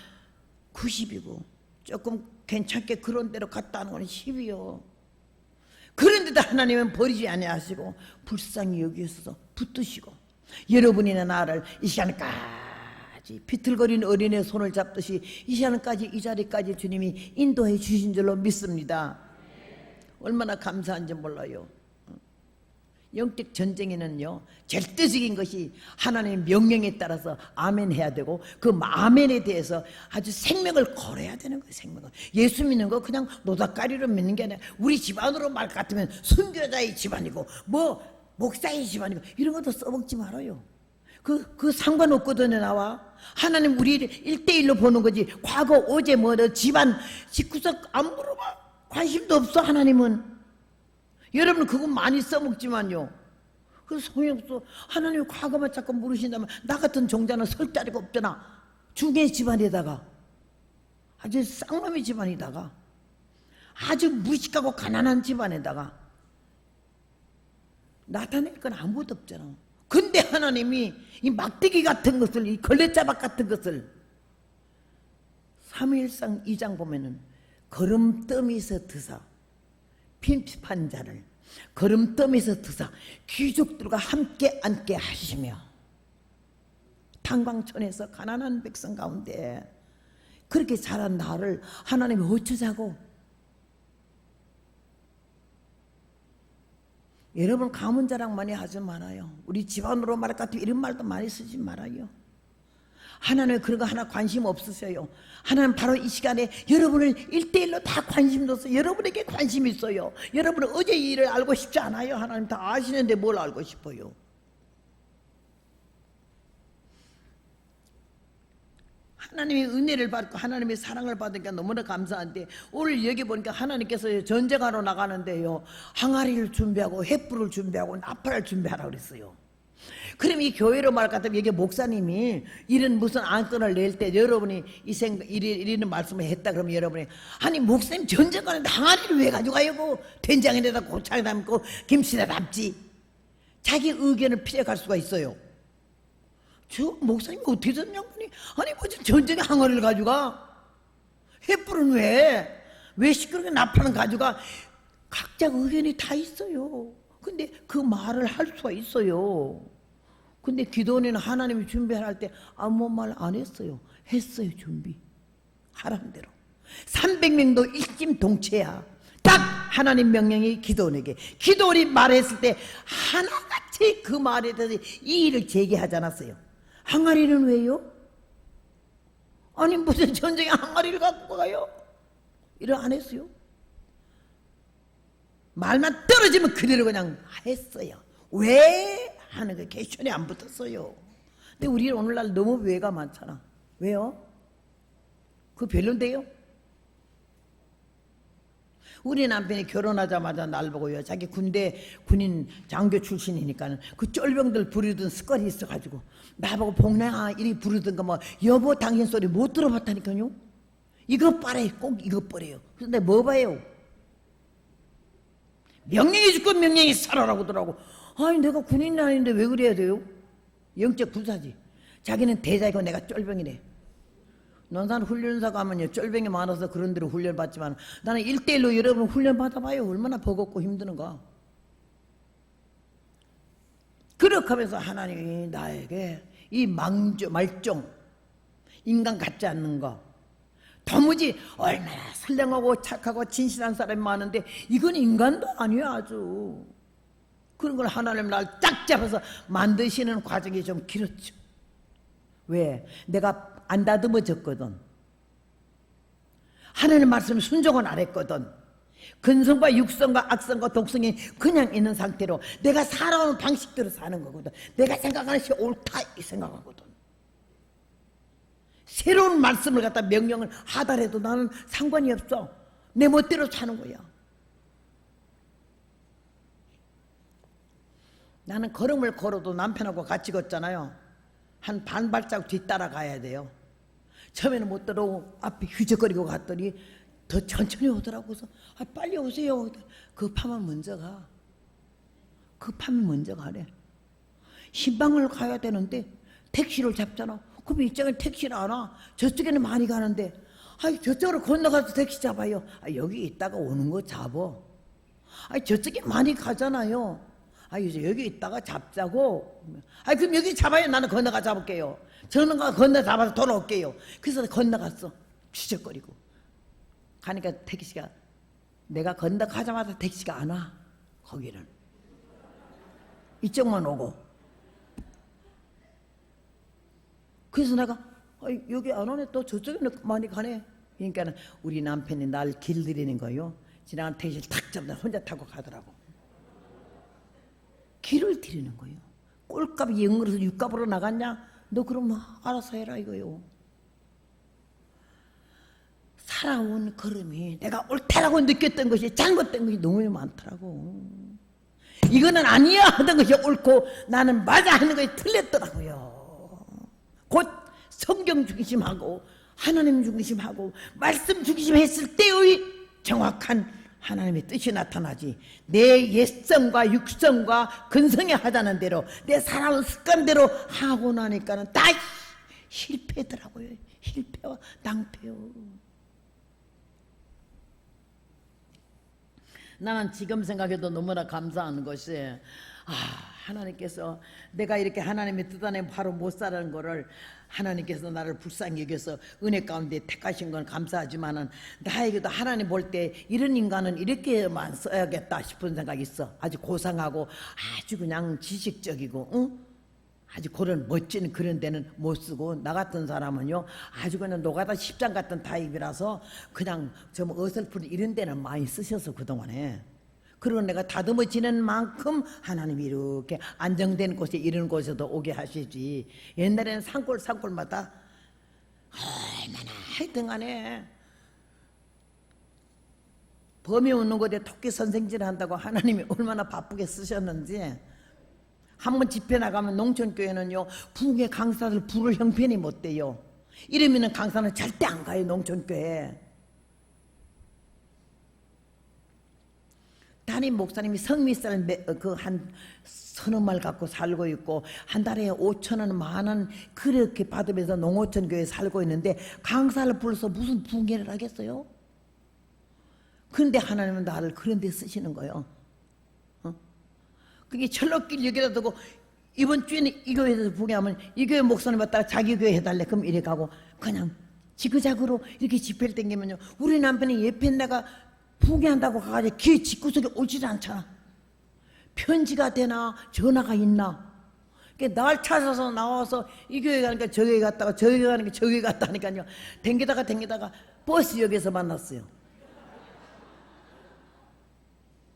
90이고 조금 괜찮게 그런 대로 갔다 하는 건 10이요. 그런데도 하나님은 버리지 아니하시고 불쌍히 여기셔서 붙드시고 여러분이나 나를 이 시간까지 비틀거리는 어린애 손을 잡듯이 이 시간까지 이 자리까지 주님이 인도해 주신 줄로 믿습니다. 얼마나 감사한지 몰라요. 영적 전쟁에는요 절대적인 것이 하나님의 명령에 따라서 아멘 해야 되고 그 아멘에 대해서 아주 생명을 걸어야 되는 거예요. 생명을. 예수 믿는 거 그냥 노닥가리로 믿는 게 아니라 우리 집안으로 말 같으면 순교자의 집안이고 뭐 목사의 집안이고 이런 것도 써먹지 말아요. 그 상관없거든요. 나와 하나님 우리 1대1로 보는 거지. 과거 어제 뭐 집안 집구석 안 물어봐. 관심도 없어. 하나님은. 여러분 그거 많이 써먹지만요. 그 소용없어. 하나님이 과거만 자꾸 물으신다면 나 같은 종자는 설 자리가 없잖아. 중개 집안에다가 아주 쌍놈의 집안에다가 아주 무식하고 가난한 집안에다가 나타낼 건 아무것도 없잖아. 근데 하나님이 이 막대기 같은 것을, 이 걸레자박 같은 것을 3일상 2장 보면은 거름더미에서 드사 핍집한 자를 거름더미에서 드사 귀족들과 함께 앉게 하시며 탄광천에서 가난한 백성 가운데 그렇게 자란 나를 하나님이 어쩌자고. 여러분 가문 자랑 많이 하지 말아요. 우리 집안으로 말할 것 같으면 이런 말도 많이 쓰지 말아요. 하나님 그런 거 하나 관심 없으세요. 하나님 바로 이 시간에 여러분을 1대1로 다 관심 둬서 여러분에게 관심 있어요. 여러분은 어제 이 일을 알고 싶지 않아요. 하나님 다 아시는데 뭘 알고 싶어요. 하나님의 은혜를 받고 하나님의 사랑을 받으니까 너무나 감사한데 오늘 여기 보니까 하나님께서 전쟁하러 나가는데요, 항아리를 준비하고 횃불을 준비하고 나팔을 준비하라고 그랬어요. 그럼 이 교회로 말 같으면 여기 목사님이 이런 무슨 안건을 낼 때 여러분이 이런 말씀을 했다 그러면 여러분이 아니 목사님 전쟁 가는데 항아리를 왜 가져가요? 된장에다 고창에 담고 김치에다 담지. 자기 의견을 피해갈 수가 있어요. 저 목사님이 어떻게 된 양반이 아니 무슨 전쟁에 항아리를 가져가? 횃불은 왜 시끄럽게 나팔은 가져가? 각자 의견이 다 있어요. 근데 그 말을 할 수가 있어요. 근데 기도원에는 하나님이 준비할 때 아무 말 안 했어요. 했어요. 준비 하라는 대로 300명도 일심동체야. 딱 하나님 명령이 기도원에게, 기도원이 말했을 때 하나같이 그 말에 대해서 이의를 제기하지 않았어요. 항아리는 왜요? 아니 무슨 전쟁에 항아리를 갖고 가요? 이래 안 했어요. 말만 떨어지면 그대로 그냥 했어요. 왜 하는 거 개천에 안 붙었어요. 근데 우리 오늘날 너무 왜가 많잖아. 왜요? 그거 별론데요? 우리 남편이 결혼하자마자 날 보고요, 자기 군인 장교 출신이니까 그 쫄병들 부르던 습관이 있어가지고 나보고 복랭아 이리 부르던 거 뭐 여보 당신 소리 못 들어봤다니까요. 이거 빨아요. 꼭 이거 버려요. 그래서 내가 뭐 봐요? 명령이 죽고 명령이 살아라고 하더라고. 아니 내가 군인이 아닌데 왜 그래야 돼요? 영적 군사지. 자기는 대자이고 내가 쫄병이래. 논산 훈련사 가면요 쫄병이 많아서 그런 대로 훈련 받지만 나는 1대1로 여러분 훈련 받아봐요. 얼마나 버겁고 힘드는가. 그렇게 하면서 하나님이 나에게 이 말종 인간 같지 않는 거, 도무지 얼마나 선량하고 착하고 진실한 사람이 많은데 이건 인간도 아니야. 아주 그런 걸 하나님 날 딱 잡아서 만드시는 과정이 좀 길었죠. 왜? 내가 안 다듬어졌거든. 하나님 말씀 순종은 안 했거든. 근성과 육성과 악성과 독성이 그냥 있는 상태로 내가 살아오는 방식대로 사는 거거든. 내가 생각하는 것이 옳다 이 생각하거든. 새로운 말씀을 갖다 명령을 하더라도 나는 상관이 없어. 내 멋대로 사는 거야. 나는 걸음을 걸어도 남편하고 같이 걷잖아요. 한 반 발자국 뒤따라 가야 돼요. 처음에는 못 들어오고 앞에 휘적거리고 갔더니 더 천천히 오더라고. 그래서 아, 빨리 오세요. 급하면 먼저 가. 급하면 먼저 가래. 신방을 가야 되는데 택시를 잡잖아. 그럼 이쪽에 택시를 안 와. 저쪽에는 많이 가는데 아, 저쪽으로 건너가서 택시 잡아요. 아, 여기 있다가 오는 거 잡어. 아, 저쪽에 많이 가잖아요. 아, 이제 여기 있다가 잡자고. 아, 그럼 여기 잡아요. 나는 건너가 잡을게요. 저는 건너 잡아서 돌아올게요. 그래서 건너갔어. 추적거리고. 가니까 택시가, 내가 건너가자마자 택시가 안 와. 거기는. 이쪽만 오고. 그래서 내가 여기 안 오네. 또 저쪽에는 많이 가네. 그러니까 우리 남편이 날 길들이는 거요. 지나간 택시를 탁 잡다 혼자 타고 가더라고. 길을 들이는 거예요. 꼴값이 영으로서 육값으로 나갔냐? 너 그럼 알아서 해라 이거요. 살아온 걸음이 내가 옳다라고 느꼈던 것이 잘못된 것이 너무 많더라고. 이거는 아니야 하던 것이 옳고 나는 맞아 하는 것이 틀렸더라고요. 곧 성경 중심하고 하나님 중심하고 말씀 중심했을 때의 정확한 하나님의 뜻이 나타나지, 내 옛성과 육성과 근성에 하자는 대로 내 살아온 습관대로 하고 나니까는 다 실패더라고요. 실패와 낭패요. 나는 지금 생각해도 너무나 감사한 것이, 하나님께서 내가 이렇게 하나님의 뜻 안에 바로 못 사는 거를 하나님께서 나를 불쌍히 여겨서 은혜 가운데 택하신 건 감사하지만은, 나에게도 하나님 볼 때 이런 인간은 이렇게만 써야겠다 싶은 생각이 있어. 아주 고상하고 아주 그냥 지식적이고, 응? 아주 그런 멋진 그런 데는 못 쓰고, 나 같은 사람은요 아주 그냥 노가다 십장 같은 타입이라서 그냥 좀 어설픈 이런 데는 많이 쓰셔서 그동안에, 그리고 내가 다듬어지는 만큼 하나님이 이렇게 안정된 곳에 이런 곳에도 오게 하시지. 옛날에는 산골마다 얼마나 하여튼 간에 범이 없는 곳에 토끼 선생질 한다고 하나님이 얼마나 바쁘게 쓰셨는지. 한번 집회 나가면 농촌교회는요 부흥의 강사들 부를 형편이 못 돼요. 이러면은 강사는 절대 안 가요. 농촌교회 담임 목사님이 성미살 한 서너 말 갖고 살고 있고 한 달에 5,000원 10,000원 그렇게 받으면서 농어촌 교회에 살고 있는데 강사를 불러서 무슨 부흥회를 하겠어요? 그런데 하나님은 나를 그런 데 쓰시는 거예요. 그게 철로길 여기다 두고 이번 주에는 이 교회에서 부흥하면 이 교회 목사님 왔다가 자기 교회 해달래. 그럼 이래 가고 그냥 지그작으로 이렇게 집회를 댕기면요, 우리 남편이 옆에 내가 부흥한다고 가가지고 길 집구석에 오질 않잖아. 편지가 되나 전화가 있나. 날 찾아서 나와서 이 교회 가니까 저 교회 갔다가 저 교회 가니까 저 교회 갔다 하니까요, 댕기다가 버스역에서 만났어요.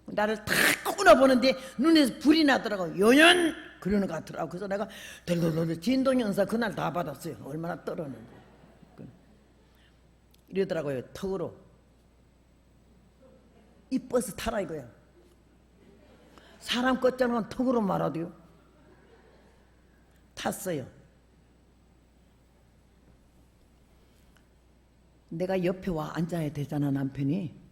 나를 탁 끊어보는데 눈에서 불이 나더라고. 요년 그러는 것 같더라고. 그래서 내가 덜덜덜 진동연사 그날 다 받았어요. 얼마나 떨었는데. 이러더라고요. 턱으로 이 버스 타라 이거야. 사람 껐자는 턱으로 말하대요. 탔어요. 내가 옆에 와 앉아야 되잖아. 남편이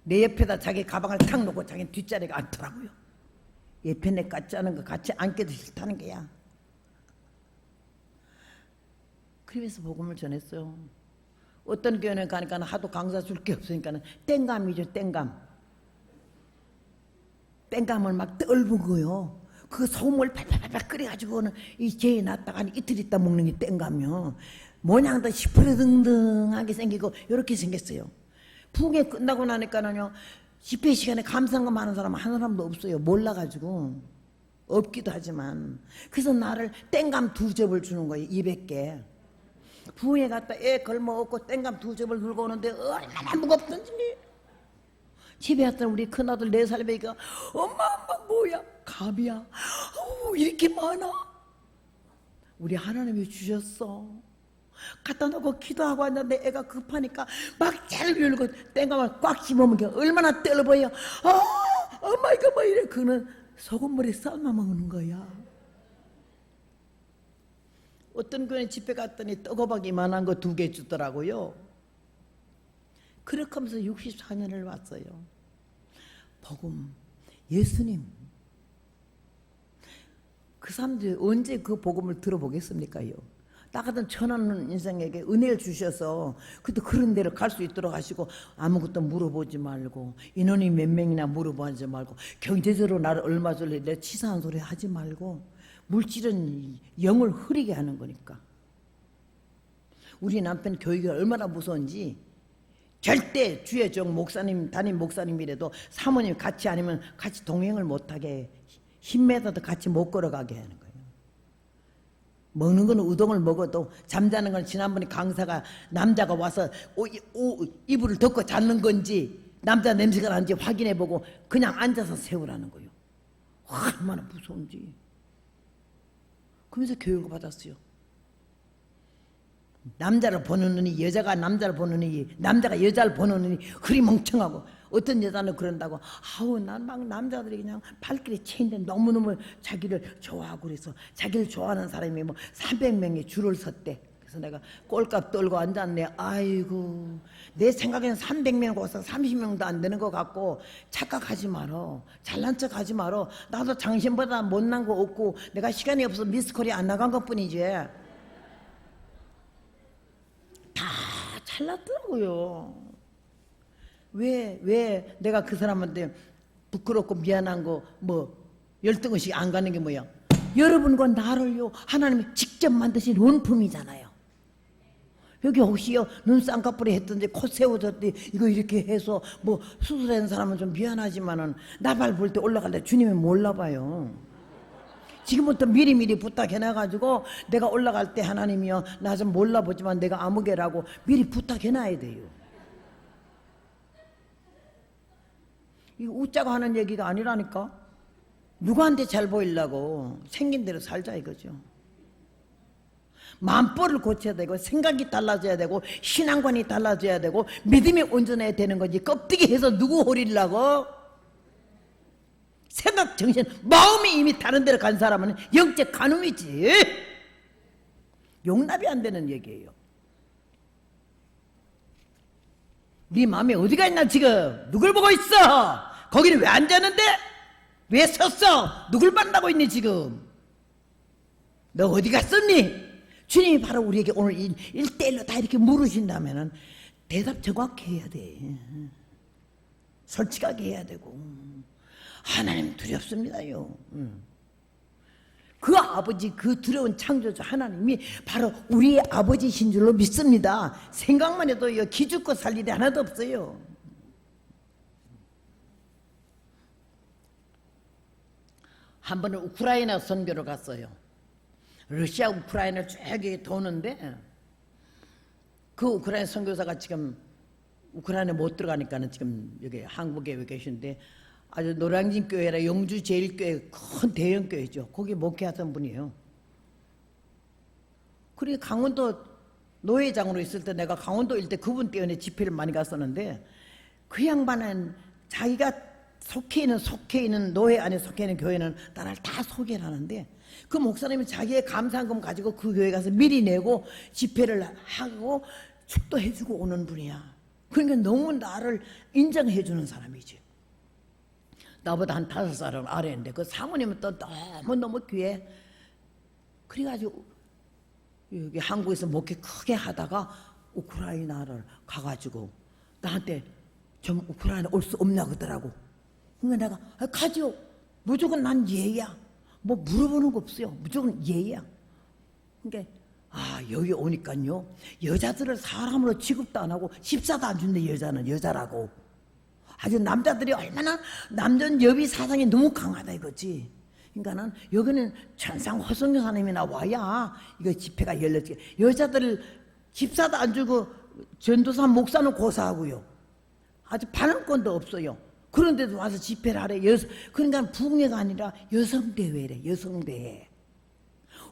내 옆에다 자기 가방을 탁 놓고 자기 뒷자리에 앉더라고요. 옆에 내 같지 않은 거 같이 앉기도 싫다는 거야. 그러면서 복음을 전했어요. 어떤 교회는 가니까 하도 강사 줄 게 없으니까 땡감이죠. 땡감을 막 떫은 거요. 그 소금을 팔팔팔 끓여가지고는 이 재에 놨다가 이틀 있다 먹는 게 땡감이요. 모양도 시퍼르등등하게 생기고 이렇게 생겼어요. 부흥회 끝나고 나니까는요, 집회 시간에 감상금 하는 사람 한 사람도 없어요. 몰라가지고. 없기도 하지만. 그래서 나를 땡감 2접을 주는 거예요. 200개. 부흥회 갔다 애 걸머없고 땡감 2접을 들고 오는데 얼마나 무겁던지. 집에 왔던 우리 큰아들 4살 배기가 엄마 뭐야? 갑이야. 이렇게 많아? 우리 하나님이 주셨어. 갖다 놓고 기도하고 왔는데 애가 급하니까 막 잘 열고 땡감을 꽉 씹으면 얼마나 떨어 보여. 엄마 이거 뭐 이래. 그는 소금물에 삶아 먹는 거야. 어떤 교회 집회 갔더니 떡호박 이만한 거 2개 주더라고요. 그렇게 하면서 64년을 왔어요. 복음, 예수님. 그 사람들이 언제 그 복음을 들어보겠습니까요? 나 같은 천한 인생에게 은혜를 주셔서 그때 그런 데를 갈 수 있도록 하시고, 아무것도 물어보지 말고 인원이 몇 명이나 물어보지 말고 경제적으로 나를 얼마 줄래 내 치사한 소리 하지 말고, 물질은 영을 흐리게 하는 거니까. 우리 남편 교육이 얼마나 무서운지 절대 주의 종 목사님 담임 목사님이라도 사모님 같이 아니면 같이 동행을 못하게 10m도 같이 못 걸어가게 하는 거예요. 먹는 건 우동을 먹어도 잠자는 건 지난번에 강사가 남자가 와서 이불을 덮고 자는 건지 남자 냄새가 나는지 확인해보고 그냥 앉아서 세우라는 거예요. 얼마나 무서운지. 그러면서 교육을 받았어요. 남자를 보는 눈이 여자가 남자를 보는 눈이, 남자가 여자를 보는 눈이 그리 멍청하고 어떤 여자는 그런다고, 아우 난 막 남자들이 그냥 발길에 채인데 너무너무 자기를 좋아하고 그래서 자기를 좋아하는 사람이 뭐 300명이 줄을 섰대. 그래서 내가 꼴값 떨고 앉았네. 아이고, 내 생각에는 300명 고서 30명도 안 되는 것 같고, 착각하지 마라. 잘난 척 하지 마라. 나도 당신보다 못난 거 없고 내가 시간이 없어서 미스코리아 안 나간 것 뿐이지. 다 잘났더라고요. 왜 내가 그 사람한테 부끄럽고 미안한 거 뭐 열등의식 안 가는 게 뭐야? 여러분과 나를요 하나님이 직접 만드신 원품이잖아요. 여기 혹시요 눈 쌍꺼풀이 했던지 코 세워졌더니 이거 이렇게 해서 뭐 수술한 사람은 좀 미안하지만은 나발 볼 때 올라갈 때 주님이 몰라봐요. 지금부터 미리미리 부탁해놔가지고 내가 올라갈 때 하나님이요 나 좀 몰라보지만 내가 아무개라고 미리 부탁해놔야 돼요. 이거 웃자고 하는 얘기가 아니라니까. 누구한테 잘 보이려고 생긴 대로 살자 이거죠. 마음벌을 고쳐야 되고 생각이 달라져야 되고 신앙관이 달라져야 되고 믿음이 온전해야 되는 거지. 껍데기 해서 누구 호리려고? 생각, 정신, 마음이 이미 다른 데로 간 사람은 영적 간음이지. 용납이 안 되는 얘기예요. 네 마음이 어디가 있나 지금? 누굴 보고 있어? 거기는 왜 앉았는데? 왜 섰어? 누굴 만나고 있니 지금? 너 어디 갔었니? 주님이 바로 우리에게 오늘 1대1로 다 이렇게 물으신다면 대답 정확히 해야 돼. 솔직하게 해야 되고. 하나님 두렵습니다요. 그 아버지, 그 두려운 창조주 하나님이 바로 우리의 아버지신 줄로 믿습니다. 생각만 해도 기죽고 살 일이 하나도 없어요. 한 번은 우크라이나 선교를 갔어요. 러시아 우크라이나를 쭉 도는데 그 우크라이나 선교사가 지금 우크라이나에 못 들어가니까는 지금 여기 한국에 계신데 아주 노량진 교회라 영주 제일교회 큰 대형 교회죠. 거기 목회하던 분이에요. 그리고 강원도 노회장으로 있을 때 내가 강원도 일대 그분 때문에 집회를 많이 갔었는데 그 양반은 자기가 속해 있는 노회 안에 속해 있는 교회는 나를 다 소개를 하는데 그 목사님이 자기의 감사금 가지고 그 교회 가서 미리 내고 집회를 하고 축도해주고 오는 분이야. 그러니까 너무 나를 인정해주는 사람이지. 나보다 한 5살은 아래인데 그 사모님은 또 너무너무 귀해. 그래가지고 여기 한국에서 목회 크게 하다가 우크라이나를 가가지고 나한테 좀 우크라이나 올 수 없냐 그러더라고. 그러니까 내가 가죠. 무조건 난 예야. 뭐 물어보는 거 없어요. 무조건 예야. 그러니까 여기 오니까요 여자들을 사람으로 취급도 안 하고 십사도 안 준대. 여자는 여자라고. 아주 남자들이 얼마나 남전 여비 사상이 너무 강하다 이거지. 그러니까는 여기는 천상 허성교 사님이나 와야 이거 집회가 열렸지. 여자들 집사도 안 주고 전도사 목사는 고사하고요. 아주 발언권도 없어요. 그런데도 와서 집회를 하래. 그러니까 북녀가 아니라 여성대회래. 여성대회.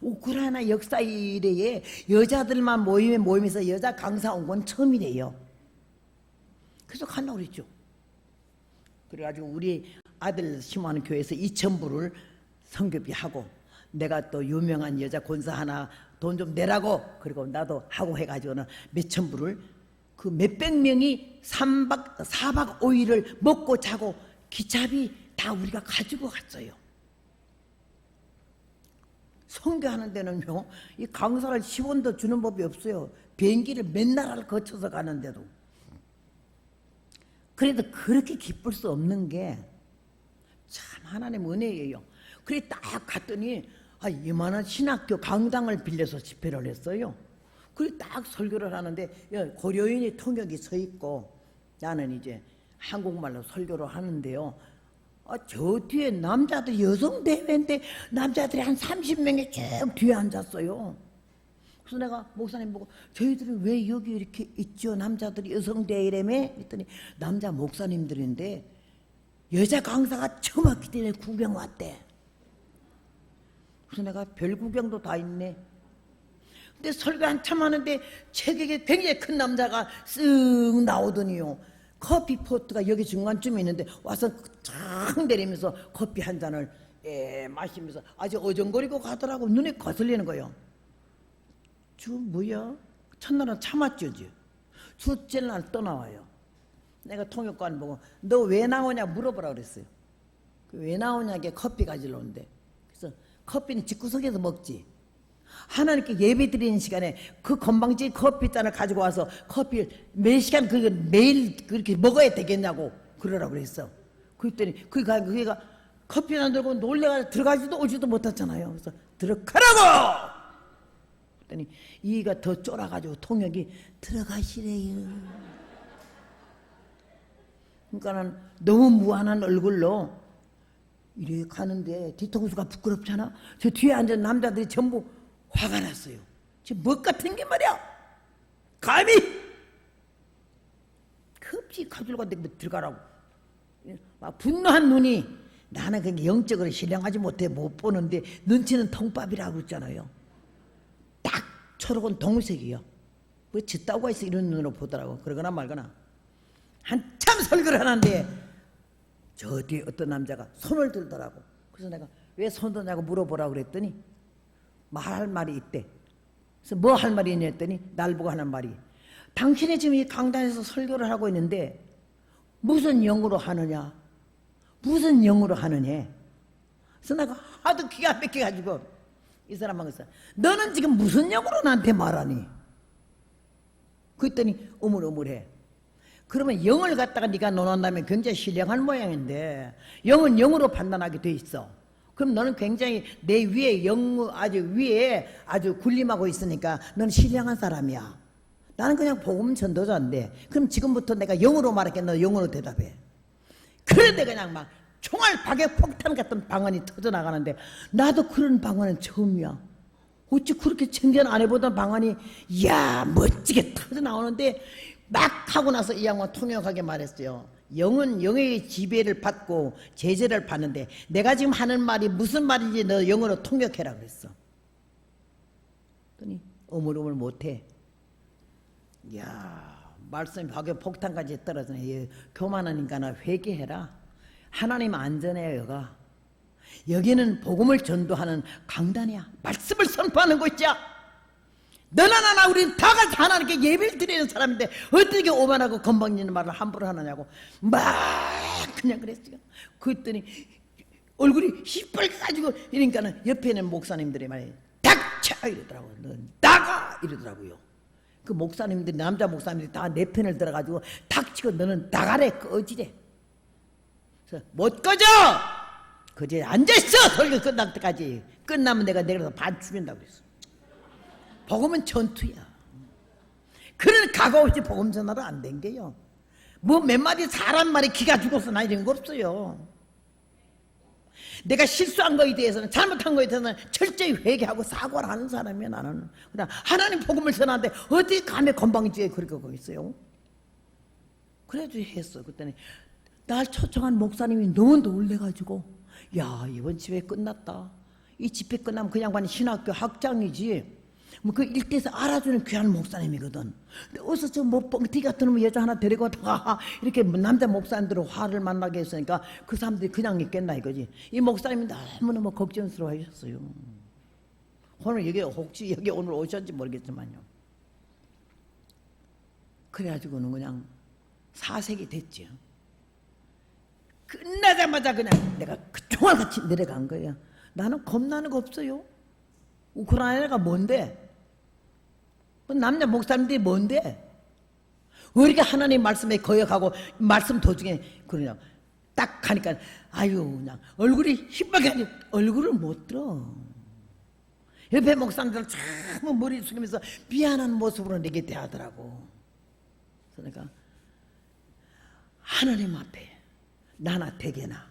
우크라이나 역사 이래에 여자들만 모임에서 여자 강사 온 건 처음이래요. 그래서 간다고 그랬죠. 그래가지고 우리 아들 심호하는 교회에서 2,000불을 성교비하고 내가 또 유명한 여자 권사 하나 돈 좀 내라고 그리고 나도 하고 해가지고는 몇천 불을 그 몇백 명이 4박 5일을 먹고 자고 기차비 다 우리가 가지고 갔어요. 선교하는 데는요 이 강사를 10원도 주는 법이 없어요. 비행기를 몇 나라를 거쳐서 가는데도. 그래도 그렇게 기쁠 수 없는 게 참 하나님 은혜예요. 그래 딱 갔더니 이만한 신학교 강당을 빌려서 집회를 했어요. 그래 딱 설교를 하는데 고려인이 통역이 서 있고 나는 이제 한국말로 설교를 하는데요. 저 뒤에 남자들 여성 대회인데 남자들이 한 30명이 쭉 뒤에 앉았어요. 그래서 내가 목사님 보고 저희들은 왜 여기 이렇게 있죠? 남자들이 여성 대회라며? 했더니 남자 목사님들인데 여자 강사가 처음 왔기 때문에 구경 왔대. 그래서 내가 별 구경도 다 있네. 근데 설교 한참 하는데 책에 굉장히 큰 남자가 쓱 나오더니요. 커피 포트가 여기 중간쯤에 있는데 와서 쫙 내리면서 커피 한 잔을 마시면서 아주 어정거리고 가더라고. 눈에 거슬리는 거예요. 뭐야? 첫날은 참았죠. 둘째 날 또 나와요. 내가 통역관 보고 너 왜 나오냐 물어보라 그랬어요. 왜 나오냐게 커피 가지러 오는데, 그래서 커피는 집구석에서 먹지. 하나님께 예배 드리는 시간에 그 건방지 커피잔을 가지고 와서 커피를 몇 시간 매일 그렇게 먹어야 되겠냐고 그러라고 그랬어. 그랬더니 그가 커피잔 들고 놀래가 들어가지도 오지도 못했잖아요. 그래서 들어가라고! 그랬더니 이가 더 쫄아가지고 통역이 들어가시래요. 그러니까는 너무 무한한 얼굴로 이렇게 가는데 뒤통수가 부끄럽잖아. 저 뒤에 앉은 남자들이 전부 화가 났어요. 저 뭐 같은 게 말이야. 감히 급지 가지러 갔는데 뭐 들어가라고. 막 분노한 눈이, 나는 그게 영적으로 신령하지 못해 못 보는데 눈치는 통밥이라고 그랬잖아요. 딱 초록은 동색이요. 뭐 짓다고가 있어 이런 눈으로 보더라고. 그러거나 말거나. 한참 설교를 하는데 저 뒤에 어떤 남자가 손을 들더라고. 그래서 내가 왜 손 드냐고 물어보라고 그랬더니 말할 말이 있대. 그래서 뭐 할 말이 있냐 했더니 날 보고 하는 말이, 당신이 지금 이 강단에서 설교를 하고 있는데 무슨 영으로 하느냐, 무슨 영으로 하느냐. 그래서 내가 하도 기가 막혀가지고 이 사람하고 있어. 너는 지금 무슨 영으로 나한테 말하니? 그랬더니 우물우물해. 그러면 영을 갖다가 네가 논한다면 굉장히 신령한 모양인데 영은 영으로 판단하게 돼 있어. 그럼 너는 굉장히 내 위에 아주 위에 아주 군림하고 있으니까 너는 신령한 사람이야. 나는 그냥 복음 전도자인데 그럼 지금부터 내가 영으로 말할게. 너 영어로 대답해. 그런데 그냥 막 총알 박약 폭탄 같은 방언이 터져나가는데 나도 그런 방언은 처음이야. 어찌 그렇게 청전 안 해보던 방언이 이야 멋지게 터져나오는데 막 하고 나서 이 양반 통역하게 말했어요. 영은 영의 지배를 받고 제재를 받는데 내가 지금 하는 말이 무슨 말인지 너 영어로 통역해라 그랬어. 그랬더니 어물어물 못해. 이야 말씀이 박에 폭탄까지 떨어지네. 교만한 인간아 회개해라. 하나님 안전해요. 여기는 복음을 전도하는 강단이야. 말씀을 선포하는 곳이야. 너나 나나 우린 다 같이 하나님께 예배를 드리는 사람인데 어떻게 오만하고 건방지는 말을 함부로 하느냐고 막 그냥 그랬어요. 그랬더니 얼굴이 시뻘게 가지고 이러니까는 옆에 있는 목사님들이 말이에요. 닥쳐 이러더라고요. 너 나가 이러더라고요. 그 목사님들이 남자 목사님들이 다 내 편을 들어가지고 닥치고 너는 나가래 꺼지래. 그래서 못 꺼져. 그제 앉아있어. 설교 끝날 때까지. 끝나면 내가 내려서 반 죽인다고 그랬어. 복음은 전투야. 그런 각오 없이 복음 전하러 안 댕겨요. 뭐 몇 마디 사람 말에 기가 죽어서 나 이런 거 없어요. 내가 실수한 거에 대해서는 잘못한 거에 대해서는 철저히 회개하고 사과를 하는 사람이야 나는. 그냥 하나님 복음을 전하는데 어디 감히 건방지게 그렇게 하고 있어요. 그래도 했어. 그랬더니 날 초청한 목사님이 너무 놀래가지고 야 이번 집회 끝났다. 이 집회 끝나면 그 양반이 신학교 학장이지 뭐 그 일대에서 알아주는 귀한 목사님이거든. 근데 어서 저 뭐 뻥튀기 같은 놈 여자 하나 데리고 왔다가 이렇게 남자 목사님들은 화를 만나게 했으니까 그 사람들이 그냥 있겠나 이거지. 이 목사님이 너무너무 걱정스러워 하셨어요. 오늘 혹시 여기 오늘 오셨는지 모르겠지만요. 그래가지고는 그냥 사색이 됐죠. 끝나자마자 그냥 내가 그 총알같이 내려간 거예요. 나는 겁나는 거 없어요. 우크라이나가 뭔데? 남자 목사님들이 뭔데? 왜 이렇게 하나님 말씀에 거역하고 말씀 도중에 그러냐? 딱 하니까 아유 그냥 얼굴이 희박해 가지고 얼굴을 못 들어. 옆에 목사님들 참 머리 숙이면서 미안한 모습으로 내게 대하더라고. 그러니까 하나님 앞에 나나 대개나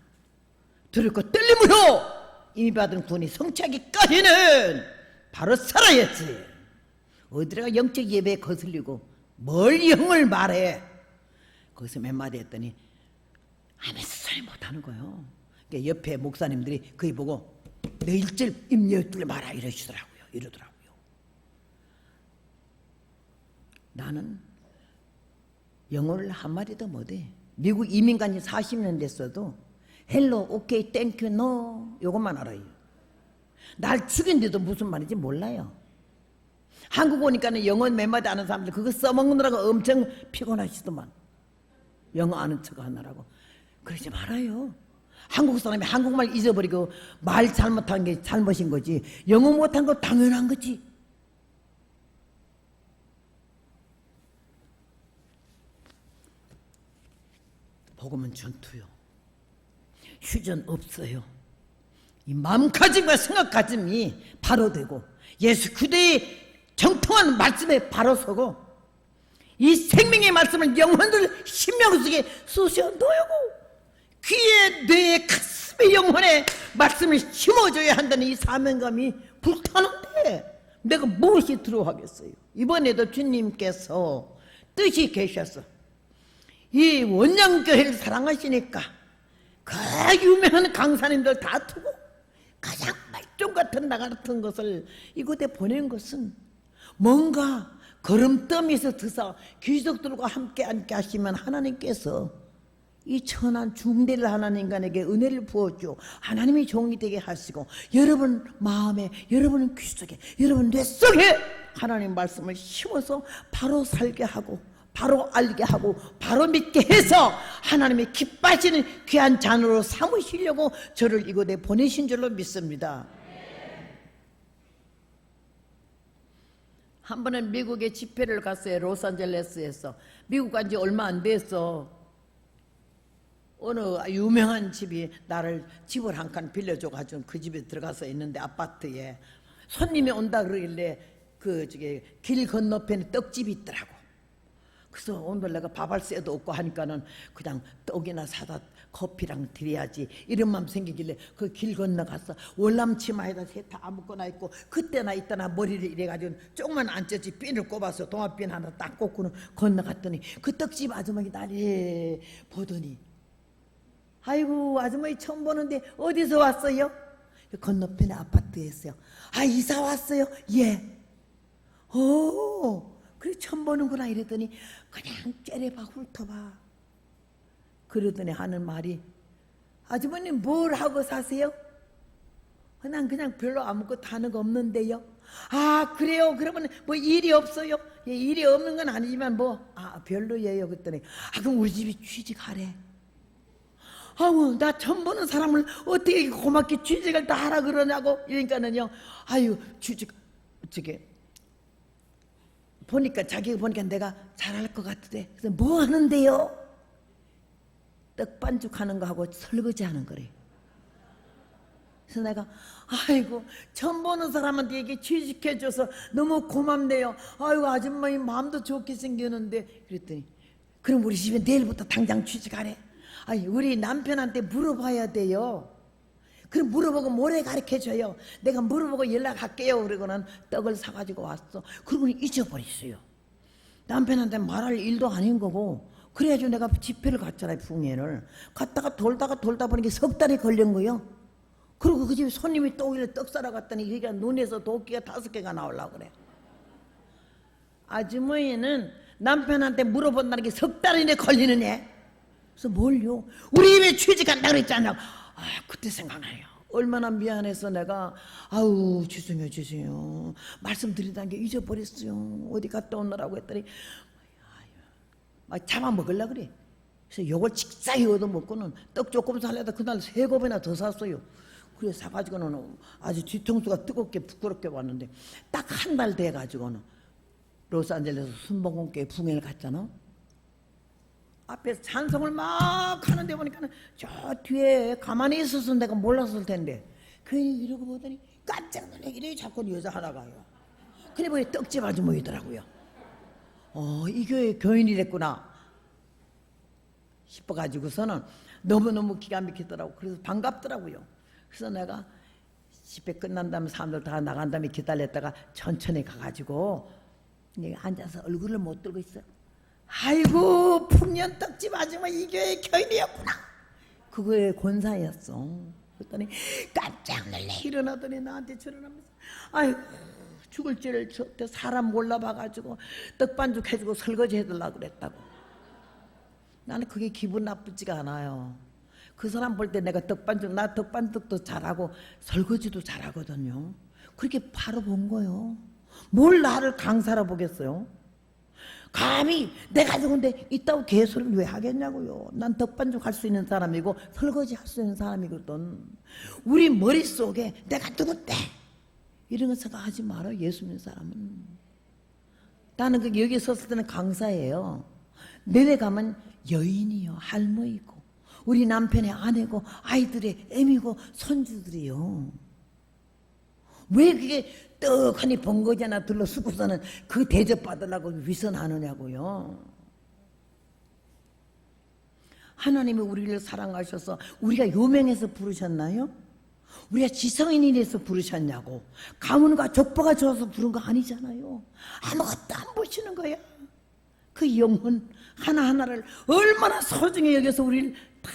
들을 거 떨림으로 이미 받은 구원이 성취하기까지는 바로 살아야지. 어디다가 영적 예배에 거슬리고 뭘 영을 말해. 거기서 몇 마디 했더니 아무 소리 못하는 거예요. 그러니까 옆에 목사님들이 그이 보고 너 일절 입 열두를 마라 이러더라고요. 나는 영어를 한마디도 못해. 미국 이민 간지 40년 됐어도 헬로, 오케이, 땡큐, 노 요것만 알아요. 날 죽인데도 무슨 말인지 몰라요. 한국 오니까는 영어 몇 마디 아는 사람들 그거 써먹느라고 엄청 피곤하시더만. 영어 아는 척 하느라고. 그러지 말아요. 한국 사람이 한국말 잊어버리고 말 잘못한 게 잘못인 거지, 영어 못한 거 당연한 거지. 복음은 전투요. 휴전 없어요. 이 마음가짐과 생각가짐이 바로 되고 예수 그리스도의 정통한 말씀에 바로 서고 이 생명의 말씀을 영혼들 심령 속에 쑤셔 놓고 귀에 뇌에 가슴에 영혼에 말씀을 심어줘야 한다는 이 사명감이 불타는데 내가 무엇이 들어하겠어요. 이번에도 주님께서 뜻이 계셔서 이 원양교회를 사랑하시니까 그 유명한 강사님들 다 두고 가장 말종 같은 나 같은 것을 이곳에 보낸 것은 뭔가 걸음더미에서 드사 귀족들과 함께 앉게 하시면 하나님께서 이 천한 중대를 하나님 인간에게 은혜를 부어줘 하나님이 종이 되게 하시고 여러분 마음에, 여러분 귀 속에, 여러분 뇌 속에 하나님 말씀을 심어서 바로 살게 하고 바로 알게 하고 바로 믿게 해서 하나님의 기뻐하시는 귀한 잔으로 삼으시려고 저를 이곳에 보내신 줄로 믿습니다. 한 번은 미국에 집회를 갔어요. 로스앤젤레스에서. 미국 간 지 얼마 안 됐어. 어느 유명한 집이 나를 집을 한 칸 빌려줘가지고 그 집에 들어가서 있는데 아파트에 손님이 온다 그러길래 길 건너편에 떡집이 있더라고. 그래서 오늘 내가 밥할 새도 없고 하니까는 그냥 떡이나 사다 커피랑 드려야지 이런 마음 생기길래 그 길 건너가서 월남 치마에다 세타 아무거나 입고 그때나 이때나 머리를 이래가지고 조금만 앉혔지 핀을 꼽아서 동화핀 하나 딱 꽂고는 건너갔더니 그 떡집 아주머니 나를 보더니 아이고 아주머니 처음 보는데 어디서 왔어요? 건너편에 아파트에서요. 아 이사 왔어요? 예. 오 그래 처음 보는구나 이랬더니 그냥 째려봐 훑어봐. 그러더니 하는 말이 아주머니 뭘 하고 사세요? 난 그냥 별로 아무것도 하는 거 없는데요. 아 그래요? 그러면 뭐 일이 없어요? 예, 일이 없는 건 아니지만 별로예요. 그랬더니 그럼 우리 집에 취직하래. 아우 나 처음 보는 사람을 어떻게 고맙게 취직을 다 하라 그러냐고. 이러니까는요 아유 취직 자기가 보니까 내가 잘할 것 같은데 그래서 뭐 하는데요? 떡반죽하는 거 하고 설거지 하는 거래. 그래서 내가 아이고 처음 보는 사람한테 이게 취직해줘서 너무 고맙네요. 아이고 아줌마이 마음도 좋게 생겼는데 그랬더니 그럼 우리 집에 내일부터 당장 취직하래. 아니 우리 남편한테 물어봐야 돼요. 그럼 물어보고 모레 가르쳐줘요. 내가 물어보고 연락할게요. 그러고는 떡을 사가지고 왔어. 그러고 잊어버렸어요. 남편한테 말할 일도 아닌 거고 그래가지고 내가 집회를 갔잖아요. 풍예를 갔다가 돌다 보니까 석 달이 걸린 거예요. 그리고 그 집에 손님이 또 오길래 떡 사러 갔더니 여기가 눈에서 도끼가 5개가 나오려고 그래. 아주머니는 남편한테 물어본다는 게 석 달이나 걸리는 애. 그래서 뭘요? 우리 집에 취직한다 그랬잖아요. 그때 생각나요. 얼마나 미안해서 내가 아우 죄송해요 말씀드린다는 게 잊어버렸어요. 어디 갔다 오느라고 했더니 막 잡아먹으려고 그래. 그래서 요걸 직사히 얻어먹고는 떡 조금 살려다 그날 3곱이나 더 샀어요. 그래 사가지고는 아주 뒤통수가 뜨겁게 부끄럽게 왔는데 딱 한 달 돼가지고는 로스앤젤레스 순복음교회 붕해를 갔잖아. 앞에서 찬송을 막 하는데 보니까 저 뒤에 가만히 있어서 내가 몰랐을 텐데 괜히 이러고 보더니 깜짝 놀래 이래 자꾸 여자 하나가요. 그래 보니 떡집 아주머니더라고요. 이 교회 교인이랬구나 싶어가지고서는 너무너무 기가 막히더라고. 그래서 반갑더라고요. 그래서 내가 집회 끝난 다음에 사람들 다 나간 다음에 기다렸다가 천천히 가가지고 앉아서 얼굴을 못 들고 있어요. 아이고 풍년 떡집 아줌마 이 교회 교인이었구나. 그거의 권사였어. 그랬더니 깜짝 놀래 일어나더니 나한테 전화하면서 아이고 죽을 죄를 사람 몰라봐가지고 떡반죽 해주고 설거지 해달라고 그랬다고. 나는 그게 기분 나쁘지가 않아요. 그 사람 볼 때 내가 나 떡반죽도 잘하고 설거지도 잘하거든요. 그렇게 바로 본 거요. 뭘 나를 강사로 보겠어요? 감히 내가 좋은데 이따고 개소리를 왜 하겠냐고요. 난 떡반죽 할 수 있는 사람이고 설거지 할 수 있는 사람이거든. 우리 머릿속에 내가 누군데 이런 거 생각하지 말아요. 예수 믿는 사람은. 나는 여기 섰을 때는 강사예요. 내내 가면 여인이요, 할머니고 우리 남편의 아내고 아이들의 애미고 손주들이요. 왜 그게 떡하니 번거지 하나 들러 쓰고서는 그 대접 받으려고 위선하느냐고요. 하나님이 우리를 사랑하셔서 우리가 요명해서 부르셨나요? 우리가 지성인이 돼서 부르셨냐고. 가문과 족보가 좋아서 부른 거 아니잖아요. 아무것도 안 보시는 거야. 그 영혼 하나하나를 얼마나 소중히 여겨서 우리를 다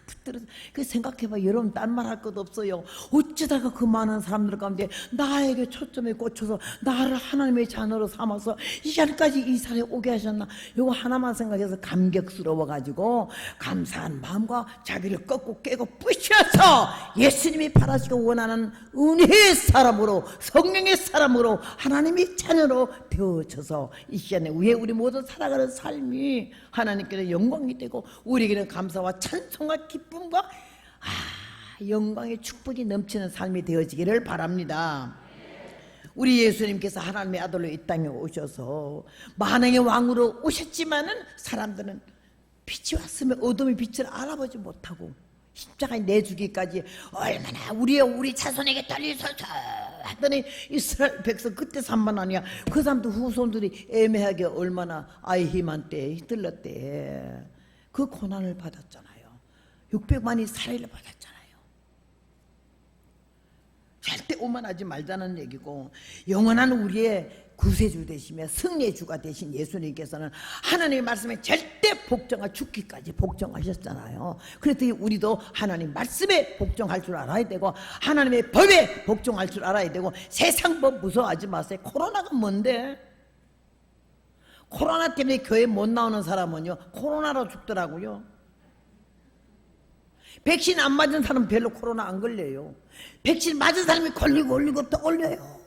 붙들어서. 그 생각해봐. 여러분 딴 말 할 것도 없어요. 어쩌다가 그 많은 사람들 가운데 나에게 초점에 꽂혀서 나를 하나님의 자녀로 삼아서 이 자리까지 이 산에 오게 하셨나. 요거 하나만 생각해서 감격스러워가지고 감사한 마음과 자기를 꺾고 깨고 부셔서 예수님이 바라시고 원하는 은혜의 사람으로 성령의 사람으로 하나님의 자녀로 되어져서 이 시간에 위에 우리 모두 살아가는 삶이 하나님께는 영광이 되고 우리에게는 감사와 찬송과 기쁨과 영광의 축복이 넘치는 삶이 되어지기를 바랍니다. 우리 예수님께서 하나님의 아들로 이 땅에 오셔서 만왕의 왕으로 오셨지만은 사람들은 빛이 왔으면 어둠의 빛을 알아보지 못하고 십자가에 내주기까지 얼마나 우리 자손에게 떨리소서 하더니 이스라엘 백성 그때 3만 아니야. 그 사람도 후손들이 애매하게 얼마나 아이히만 때에 들렀대. 그 고난을 받았잖아요. 600만이 살해를 받았잖아요. 절대 오만하지 말자는 얘기고, 영원한 우리의 구세주 되시며 승리의 주가 되신 예수님께서는 하나님의 말씀에 절대 복종할 죽기까지 복종하셨잖아요. 그랬더니 우리도 하나님 말씀에 복종할 줄 알아야 되고 하나님의 법에 복종할 줄 알아야 되고 세상 법 무서워하지 마세요. 코로나가 뭔데? 코로나 때문에 교회 못 나오는 사람은요 코로나로 죽더라고요. 백신 안 맞은 사람은 별로 코로나 안 걸려요. 백신 맞은 사람이 걸리고 또 걸려요.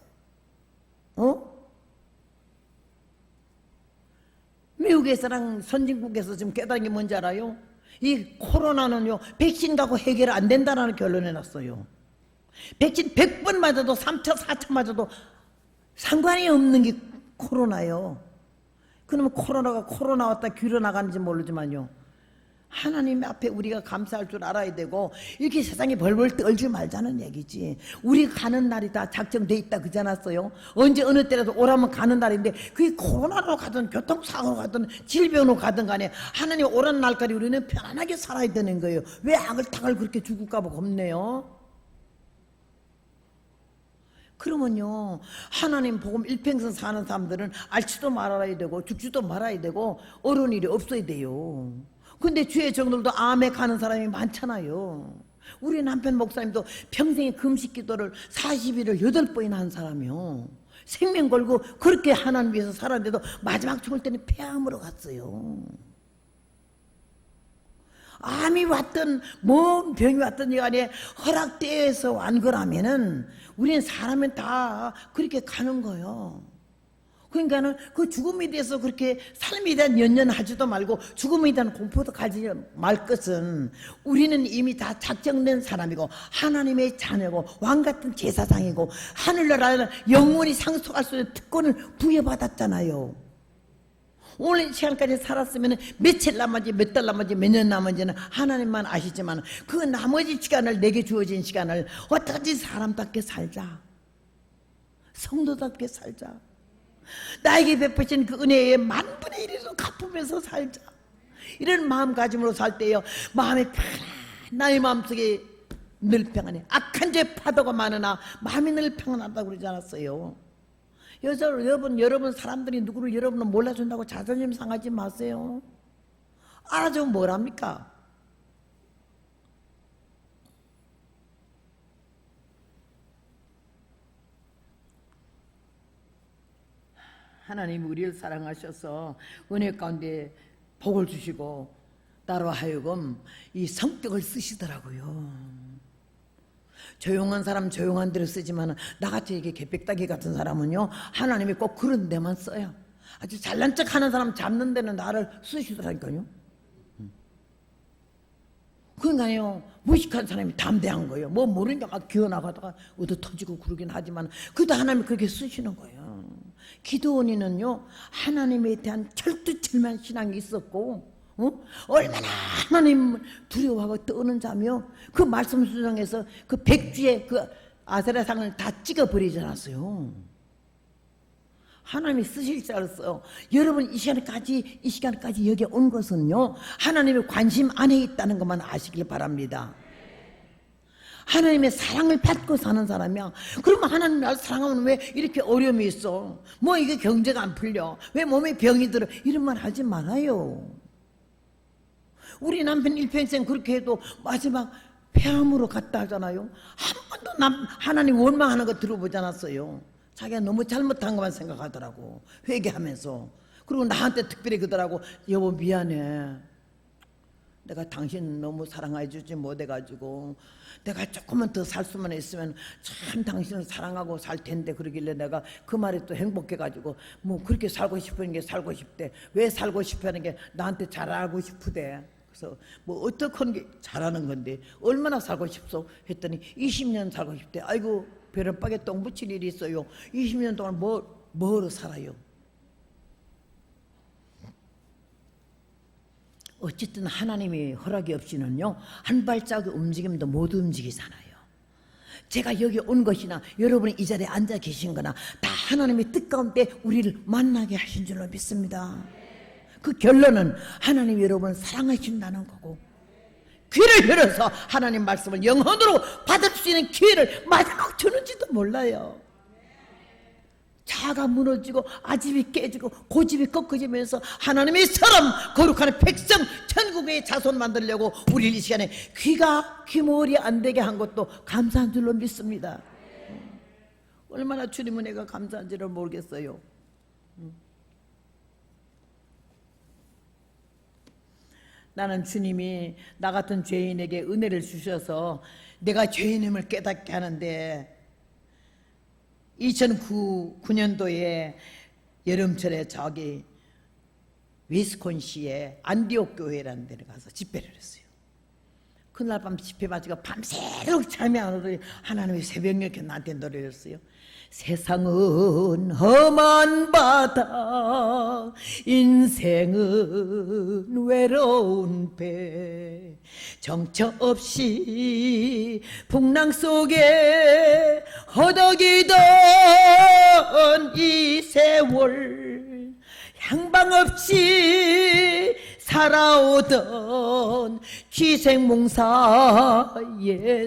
미국에서랑 선진국에서 지금 깨달은 게 뭔지 알아요? 이 코로나는요 백신 갖고 해결 안 된다는 결론에 났어요. 백신 100번 맞아도 3차 4차 맞아도 상관이 없는 게 코로나예요. 그러면 코로나가 코로나 왔다 귀로 나가는지 모르지만요 하나님 앞에 우리가 감사할 줄 알아야 되고 이렇게 세상에 벌벌 떨지 말자는 얘기지. 우리 가는 날이 다 작정돼 있다 그러지 않았어요? 언제 어느 때라도 오라면 가는 날인데 그게 코로나로 가든 교통사고로 가든 질병으로 가든 간에 하나님 오라는 날까지 우리는 편안하게 살아야 되는 거예요. 왜 악을탁을 그렇게 죽을까 봐 겁내요? 그러면요 하나님 복음 일평생 사는 사람들은 앓지도 말아야 되고 죽지도 말아야 되고 어려운 일이 없어야 돼요. 근데 주의 정들도 암에 가는 사람이 많잖아요. 우리 남편 목사님도 평생에 금식 기도를 40일을 8번이나 한 사람이요. 생명 걸고 그렇게 하나님 위해서 살았는데도 마지막 죽을 때는 폐암으로 갔어요. 암이 왔든 뭔 병이 왔든 간에 허락되어서 온 거라면은 우리는 사람은 다 그렇게 가는 거예요. 그러니까는 그 죽음에 대해서 그렇게 삶에 대한 연연하지도 말고 죽음에 대한 공포도 가지지 말 것은 우리는 이미 다 작정된 사람이고 하나님의 자녀고 왕같은 제사장이고 하늘나라는 영원히 상속할 수 있는 특권을 부여받았잖아요. 오늘 이 시간까지 살았으면 며칠 남았지 몇 달 남았지 몇 년 남았지는 하나님만 아시지만 그 나머지 시간을 내게 주어진 시간을 어떻게 사람답게 살자. 성도답게 살자. 나에게 베푸신 그 은혜의 만분의 1을 갚으면서 살자. 이런 마음가짐으로 살 때요 마음이 편안. 나의 마음속에 늘 평안해. 악한 죄 파도가 많으나 마음이 늘 평안하다고 그러지 않았어요? 여러분 사람들이 누구를 여러분은 몰라준다고 자존심 상하지 마세요. 알아주면 뭐랍니까? 하나님이 우리를 사랑하셔서 은혜 가운데 복을 주시고 나로 하여금 이 성격을 쓰시더라고요. 조용한 사람 조용한 대로 쓰지만 나같이 이게 개백따기 같은 사람은요, 하나님이 꼭 그런 데만 써요. 아주 잘난 척 하는 사람 잡는 데는 나를 쓰시더라니까요. 그러니까요, 무식한 사람이 담대한 거예요. 뭐 모르니까 막 기어나가다가 얻어 터지고 그러긴 하지만 그래도 하나님이 그렇게 쓰시는 거예요. 기드온이는요, 하나님에 대한 철두철미한 신앙이 있었고, 얼마나 하나님을 두려워하고 떠는 자며, 그 말씀 수정에서 그 백주의 그 아세라상을 다 찍어버리지 않았어요. 하나님이 쓰실 줄 알았어요. 여러분 이 시간까지 여기 온 것은요, 하나님의 관심 안에 있다는 것만 아시길 바랍니다. 하나님의 사랑을 받고 사는 사람이야. 그러면 하나님 나를 사랑하면 왜 이렇게 어려움이 있어? 뭐 이게 경제가 안 풀려? 왜 몸에 병이 들어? 이런 말 하지 말아요. 우리 남편 일평생 그렇게 해도 마지막 폐암으로 갔다 하잖아요. 한 번도 하나님 원망하는 거 들어보지 않았어요. 자기가 너무 잘못한 것만 생각하더라고, 회개하면서. 그리고 나한테 특별히 그러더라고. 여보 미안해, 내가 당신 너무 사랑해 주지 못해가지고 내가 조금만 더 살 수만 있으면 참 당신을 사랑하고 살 텐데, 그러길래 내가 그 말에 또 행복해가지고 뭐 그렇게 살고 싶은 게 살고 싶대. 왜 살고 싶어하는 게 나한테 잘하고 싶으대. 그래서 뭐 어떻게 게 잘하는 건데 얼마나 살고 싶소 했더니 20년 살고 싶대. 아이고, 벼락박에 똥 붙일 일이 있어요. 20년 동안 뭐로 살아요? 어쨌든 하나님의 허락이 없이는요, 한 발자국 움직임도 못 움직이잖아요. 제가 여기 온 것이나 여러분이 이 자리에 앉아 계신 거나 다 하나님의 뜻 가운데 우리를 만나게 하신 줄로 믿습니다. 그 결론은 하나님이 여러분을 사랑하신다는 거고, 귀를 열어서 하나님 말씀을 영혼으로 받을 수 있는 기회를 마지막 주는지도 몰라요. 자아가 무너지고 아집이 깨지고 고집이 꺾어지면서 하나님의 사람 거룩한 백성 천국의 자손 만들려고 우리 이 시간에 귀머리 안 되게 한 것도 감사한 줄로 믿습니다. 얼마나 주님 은혜가 감사한지를 모르겠어요. 나는 주님이 나 같은 죄인에게 은혜를 주셔서 내가 죄인임을 깨닫게 하는데, 2009년도에 여름철에 저기 위스콘시에 안디옥 교회라는 데를 가서 집회를 했어요. 그날 밤 집회 마치고 밤새도록 잠이 안 오더니 하나님이 새벽녘에 나한테 노래를 했어요. 세상은 험한 바다, 인생은 외로운 배, 정처 없이 풍랑 속에 허덕이던 이 세월, 향방 없이 살아오던 기생몽사의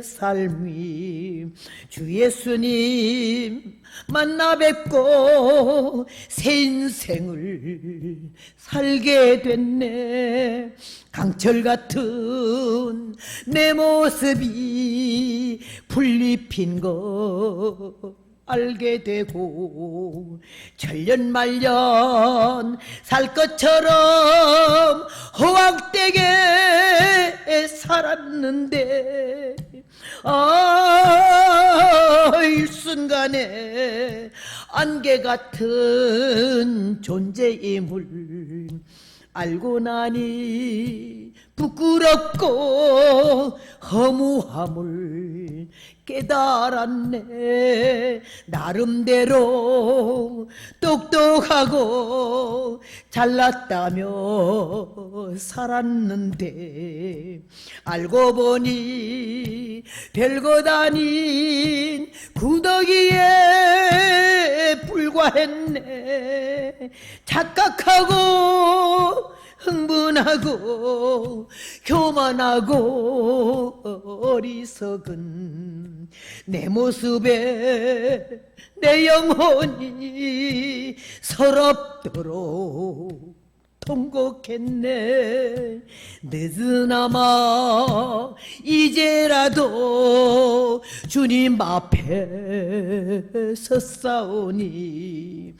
삶이 주 예수님 만나 뵙고 새 인생을 살게 됐네. 강철 같은 내 모습이 풀잎인 거 알게 되고, 천년말년 살 것처럼 허황되게 살았는데, 일순간에 안개 같은 존재임을 알고 나니 부끄럽고 허무함을 깨달았네. 나름대로 똑똑하고 잘났다며 살았는데, 알고 보니 별것 아닌 구더기에 불과했네. 착각하고 흥분하고 교만하고 어리석은 내 모습에 내 영혼이 서럽도록 통곡했네. 늦으나마 이제라도 주님 앞에 섰사오니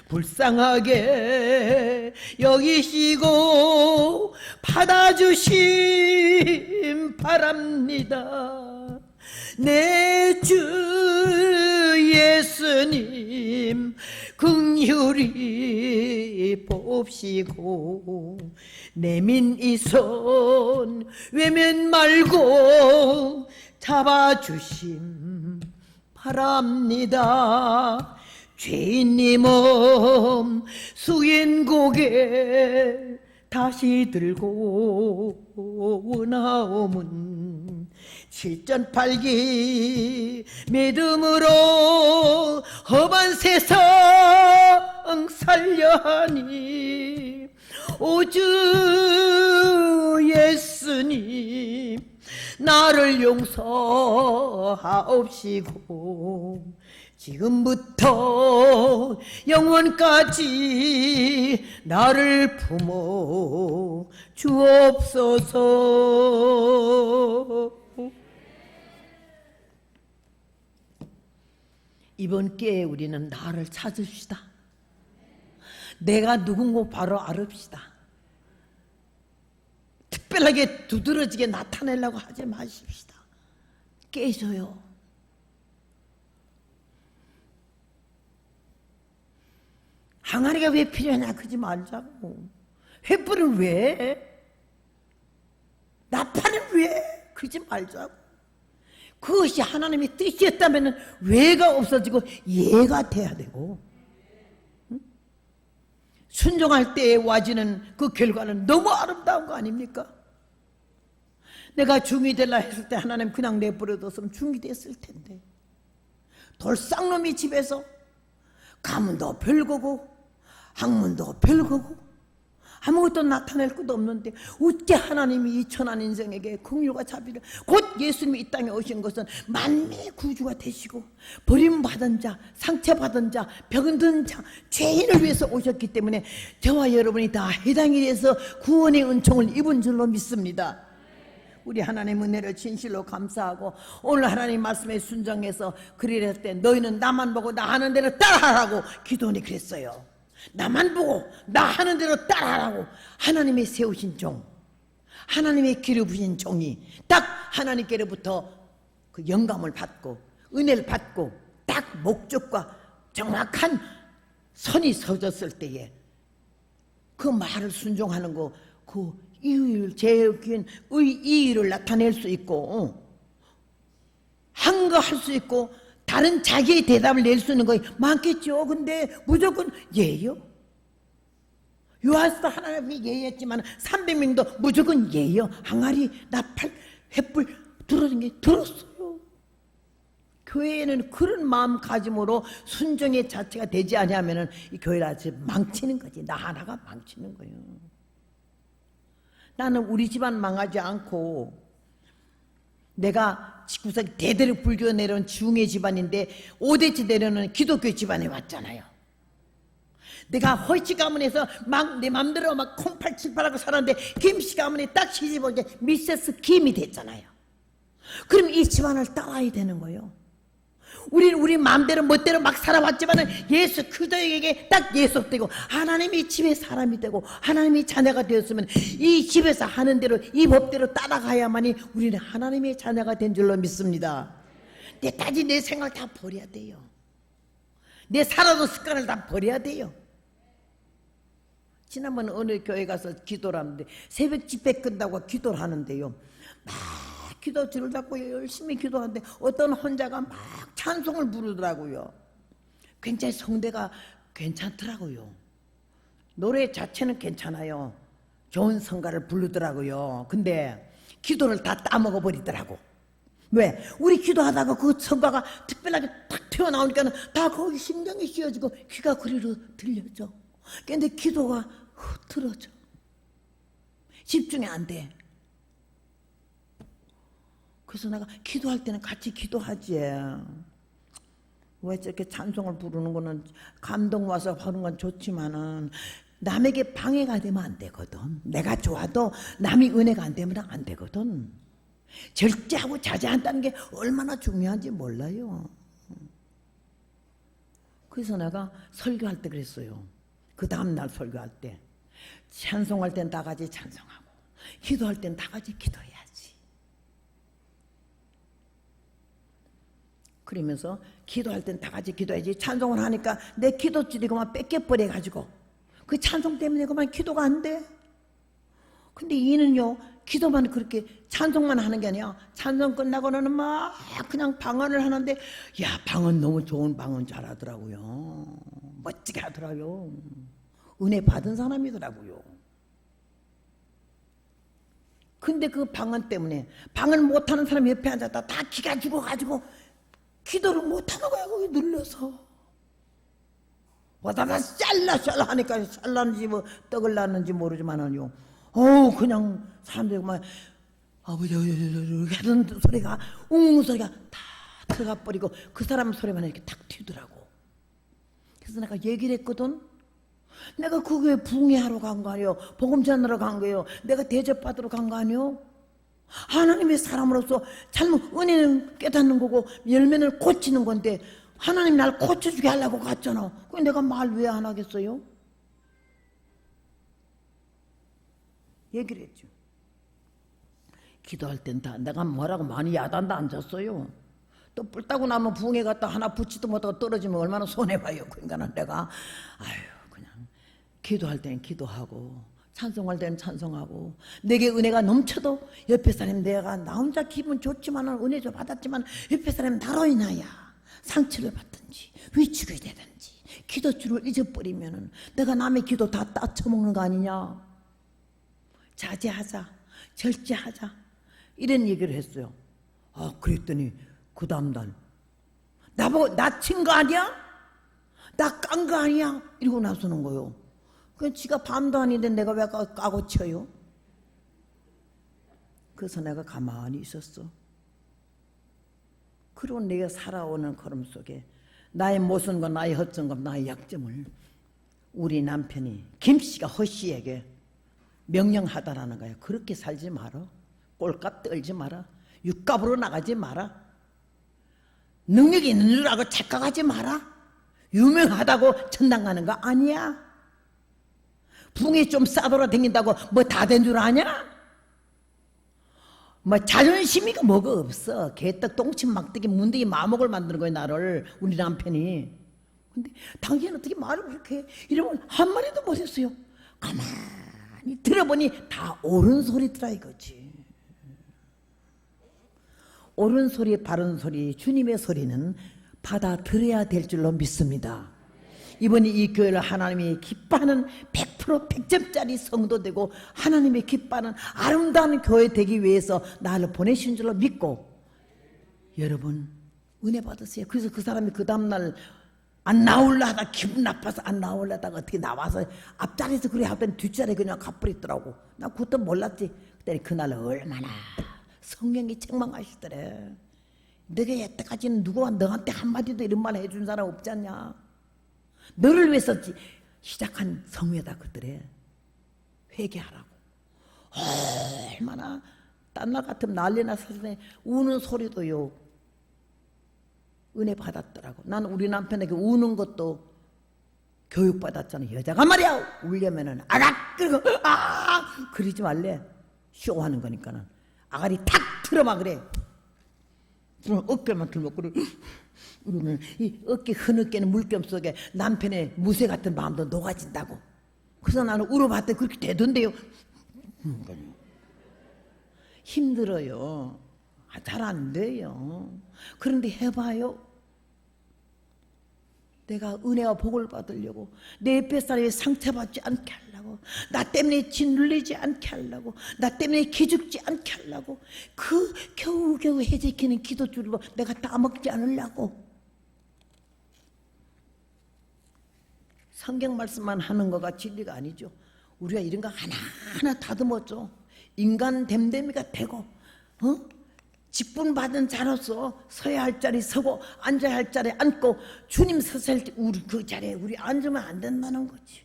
불쌍하게 여기시고 받아주심 바랍니다. 내 주 예수님 긍휼히 봅시고 내민 이 손 외면 말고 잡아주심 바랍니다. 죄인님 몸 숙인 고개 다시 들고 나오문 칠전팔기 믿음으로 험한 세상 살려하니 오주 예수님 나를 용서하옵시고 지금부터 영원까지 나를 품어 주옵소서. 이번 기회에 우리는 나를 찾읍시다. 내가 누군고 바로 알읍시다. 특별하게 두드러지게 나타내려고 하지 마십시다. 깨져요. 항아리가 왜 필요하냐 그러지 말자고. 횃불은 왜? 나팔은 왜? 그러지 말자고. 그것이 하나님의 뜻이었다면 왜가 없어지고 예가 돼야 되고, 응? 순종할 때에 와지는 그 결과는 너무 아름다운 거 아닙니까? 내가 중이 되려 했을 때 하나님 그냥 내버려뒀으면 중이 됐을 텐데, 돌쌍놈이 집에서 가문도 별거고 학문도 별거고 아무것도 나타낼 것도 없는데 어째 하나님이 이 천한 인생에게 긍휼과 자비를, 곧 예수님이 이 땅에 오신 것은 만민의 구주가 되시고 버림받은 자, 상처받은 자, 병든 자, 죄인을 위해서 오셨기 때문에 저와 여러분이 다 해당이 돼서 구원의 은총을 입은 줄로 믿습니다. 우리 하나님 은혜를 진실로 감사하고 오늘 하나님 말씀에 순종해서 그리할 때 너희는 나만 보고 나 하는 대로 따라하라고 기도원이 그랬어요. 나만 보고 나 하는 대로 따라하라고 하나님의 세우신 종, 하나님의 기르부신 종이 딱 하나님께로부터 그 영감을 받고 은혜를 받고 딱 목적과 정확한 선이 서졌을 때에 그 말을 순종하는 거, 그 이의를 제긴 이의를 나타낼 수 있고 한 거 할 수 있고 다른 자기의 대답을 낼 수 있는 거 많겠죠. 근데 무조건 예요. 요한스도 하나님이 예였지만 300명도 무조건 예요. 항아리, 나팔, 횃불 들어진 게 들었어요. 교회에는 그런 마음가짐으로 순종의 자체가 되지 않으면 이 교회를 아주 망치는 거지. 나 하나가 망치는 거예요. 나는 우리 집안 망하지 않고, 내가 19세기 대대로 불교 내려온 중의 집안인데 5대째 내려오는 기독교 집안에 왔잖아요. 내가 허씨 가문에서 막 내 맘대로 막 콩팔칠팔하고 살았는데 김씨 가문에 딱 시집 올 때 미세스 김이 됐잖아요. 그럼 이 집안을 따라야 되는 거예요. 우리는 우리 마음대로 멋대로 막 살아왔지만은 예수 그리스도에게 딱 예속되고 하나님이 집의 사람이 되고 하나님의 자녀가 되었으면 이 집에서 하는 대로 이 법대로 따라가야만이 우리는 하나님의 자녀가 된 줄로 믿습니다. 내까지 내 생활 다 버려야 돼요. 내 살아도 습관을 다 버려야 돼요. 지난번 어느 교회 가서 기도를 하는데 새벽 집회 끝나고 기도를 하는데요, 막 기도 줄을 잡고 열심히 기도하는데 어떤 혼자가 막 찬송을 부르더라고요. 굉장히 성대가 괜찮더라고요. 노래 자체는 괜찮아요. 좋은 성가를 부르더라고요. 근데 기도를 다 따먹어 버리더라고. 왜? 우리 기도하다가 그 성가가 특별하게 탁 튀어나오니까 다 거기 신경이 씌어지고 귀가 그리로 들려져. 근데 기도가 흐트러져. 집중이 안 돼. 그래서 내가 기도할 때는 같이 기도하지. 왜 저렇게 찬송을 부르는 거는 감동 와서 하는 건 좋지만은 남에게 방해가 되면 안 되거든. 내가 좋아도 남이 은혜가 안 되면 안 되거든. 절제하고 자제한다는 게 얼마나 중요한지 몰라요. 그래서 내가 설교할 때 그랬어요. 그 다음날 설교할 때 찬송할 땐 다 같이 찬송하고 기도할 땐 다 같이 기도해야지. 그러면서 기도할 땐 다 같이 기도해야지. 찬송을 하니까 내 기도줄이 그만 뺏겨버려가지고 그 찬송 때문에 그만 기도가 안 돼. 근데 이는요, 기도만 그렇게 찬송만 하는 게 아니야. 찬송 끝나고는 막 그냥 방언을 하는데, 야, 방언 너무 좋은 방언 잘하더라고요. 멋지게 하더라고요. 은혜 받은 사람이더라고요. 근데 그 방언 때문에 방언 못하는 사람 옆에 앉았다 다 기가 죽어가지고 기도를 못하는 거야. 거기 눌러서 와다다 샬라 하니까 샬라는지 뭐 떡을 낳는지 모르지만은요, 그냥 사람들이 막 아버지 하는 소리가 웅 소리가 다 들어가 버리고 그 사람 소리만 이렇게 탁 튀더라고. 그래서 내가 얘기를 했거든. 내가 그 교회 붕해하러 간 거 아니에요. 복음 전하러 간 거예요. 내가 대접받으러 간 거 아니에요. 하나님의 사람으로서 잘못 은혜는 깨닫는 거고 열매를 고치는 건데 하나님 날 고쳐주게 하려고 갔잖아. 그 내가 말 왜 안 하겠어요? 얘기를 했죠. 기도할 땐 다 내가 뭐라고 많이 야단도 안 졌어요. 또 뿔 따고 나면 붕해 갖다 하나 붙지도 못하고 떨어지면 얼마나 손해봐요. 그러니까 내가 그냥 기도할 땐 기도하고 찬송할 때는 찬송하고 내게 은혜가 넘쳐도 옆에 사람 내가 나 혼자 기분 좋지만은 은혜 좀 받았지만 옆에 사람 나로 인하여 상처를 받든지 위축이 되든지 기도줄을 잊어버리면은 내가 남의 기도 다 따쳐먹는 거 아니냐. 자제하자, 절제하자 이런 얘기를 했어요. 그랬더니 그 다음날 나보고 나 친 거 아니야? 나 깐 거 아니야? 이러고 나서는 거요. 그냥 지가 밤도 아닌데 내가 왜 까고 쳐요? 그래서 내가 가만히 있었어. 그리고 내가 살아오는 걸음 속에 나의 모순과 나의 허점과 나의 약점을 우리 남편이 김씨가 허씨에게 명령하다라는 거야. 그렇게 살지 마라. 꼴값 떨지 마라. 육값으로 나가지 마라. 능력이 있는 줄 알고 착각하지 마라. 유명하다고 천당 가는 거 아니야. 붕이 좀 싸돌아 다닌다고 뭐 다 된 줄 아냐? 뭐 자존심이가 뭐가 없어. 개떡 똥침 막대기 문대기 마목을 만드는 거야 나를. 우리 남편이. 근데 당신은 어떻게 말을 그렇게 해? 이러면 한마디도 못했어요. 가만히 들어보니 다 옳은 소리더라 이거지. 옳은 소리 바른 소리 주님의 소리는 받아들여야 될 줄로 믿습니다. 이번에 이 교회를 하나님이 기뻐하는 100% 100점짜리 성도 되고 하나님이 기뻐하는 아름다운 교회 되기 위해서 나를 보내신 줄로 믿고 여러분 은혜 받으세요. 그래서 그 사람이 그 다음날 안 나올라 하다 기분 나빠서 안 나올라 하다가 어떻게 나와서 앞자리에서 그래 하더니 뒷자리에 그냥 가버리더라고. 나 그것도 몰랐지. 그때 그날 얼마나 성령이 책망하시더래. 너가 여태까지는 누구와 너한테 한마디도 이런 말 해준 사람 없지 않냐. 너를 위해서 시작한 성회다 그들에 회개하라고. 얼마나 딴날 같으면 난리나 서서 우는 소리도요 은혜 받았더라고. 난 우리 남편에게 우는 것도 교육받았잖아. 여자가 말이야 울려면은 아가 그리고 그러지 말래. 쇼하는 거니까는 아가리 탁 틀어봐 그래. 그럼 어깨만 들면 그래. 그러면 이 어깨 흐느끼는 물결 속에 남편의 무쇠 같은 마음도 녹아진다고. 그래서 나는 울어봤더니 그렇게 되던데요. 힘들어요. 잘 안 돼요. 그런데 해봐요. 내가 은혜와 복을 받으려고 내 옆에 사람이 상처받지 않게 하려고 나 때문에 짓눌리지 않게 하려고 나 때문에 기죽지 않게 하려고 그 겨우겨우 해지키는 기도줄로 내가 따먹지 않으려고 성경 말씀만 하는 거가 진리가 아니죠. 우리가 이런 거 하나하나 다듬었죠. 인간 됨됨이가 되고 직분받은 자로서 서야 할 자리 서고 앉아야 할 자리에 앉고 주님 서실 때 우리 그 자리에 우리 앉으면 안 된다는 거지.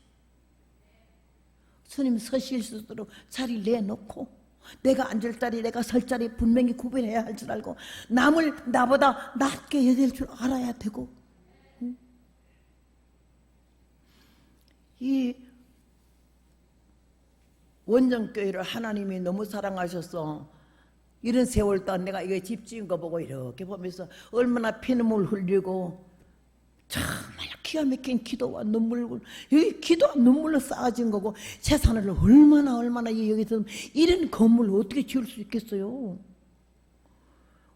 스님 서실 수 있도록 자리를 내놓고 내가 앉을 자리 내가 설 자리 분명히 구별해야 할 줄 알고 남을 나보다 낮게 여길 줄 알아야 되고 이 원정교회를 하나님이 너무 사랑하셔서 이런 세월 동안 내가 이거 집 지은 거 보고 이렇게 보면서 얼마나 피눈물 흘리고 정말 기가 막힌 기도와 눈물, 이 기도와 눈물로 쌓아진 거고 재산을 얼마나 여기서 이런 건물을 어떻게 지을 수 있겠어요?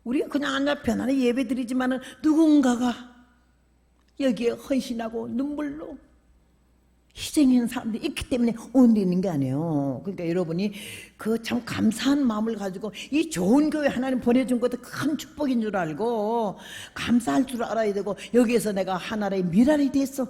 우리가 그냥 앉아 편안히 예배 드리지만은 누군가가 여기에 헌신하고 눈물로 희생하는 사람들이 있기 때문에 오늘 있는 게 아니에요. 그러니까 여러분이 그 참 감사한 마음을 가지고 이 좋은 교회 하나님 보내준 것도 큰 축복인 줄 알고 감사할 줄 알아야 되고 여기에서 내가 하나의 미랄이 됐어.